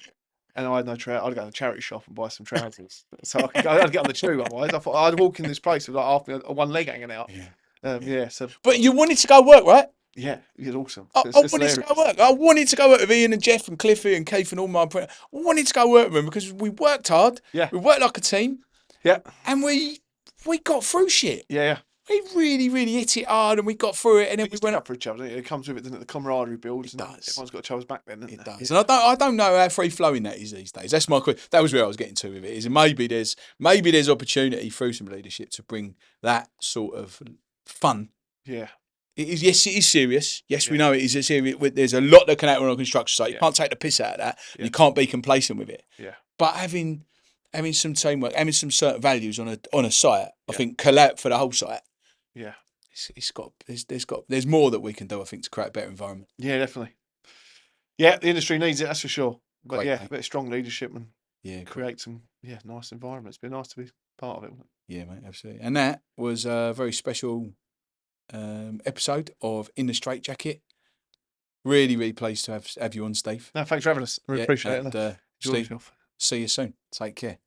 And I had no trousers. I'd go to the charity shop and buy some trousers. So I'd get on the tube otherwise. I thought I'd walk in this place with like one leg hanging out. Yeah. So. But you wanted to go work, right? Yeah, it was awesome. I wanted to go work. I wanted to go work with Ian and Jeff and Cliffy and Keith and all my friends. I wanted to go work with them because we worked hard. Yeah. We worked like a team. Yeah. And we got through shit. Yeah. We really, really hit it hard and we got through it. And then we went up for each other. It comes with it, doesn't it? The camaraderie builds. It does. Everyone's got each other's back then, It does. And I don't know how free flowing that is these days. That's my question. That was where I was getting to with it. Is maybe there's opportunity through some leadership to bring that sort of fun. Yeah. It is, yes, it is serious. Yes, we know it is serious. There's a lot that can happen on a construction site. You can't take the piss out of that. And you can't be complacent with it. Yeah. But having some teamwork, having some certain values on a site, I think for the whole site. Yeah. there's more that we can do, I think, to create a better environment. Yeah, definitely. Yeah, the industry needs it, that's for sure. But great, yeah, a bit of strong leadership and create some nice environments. It's been nice to be part of it. Yeah, mate, absolutely. And that was a very special episode of In the Straight Jacket. Really, really pleased to have you on, Steve. No, thanks for having us. Really appreciate it. Steve, see you soon. Take care.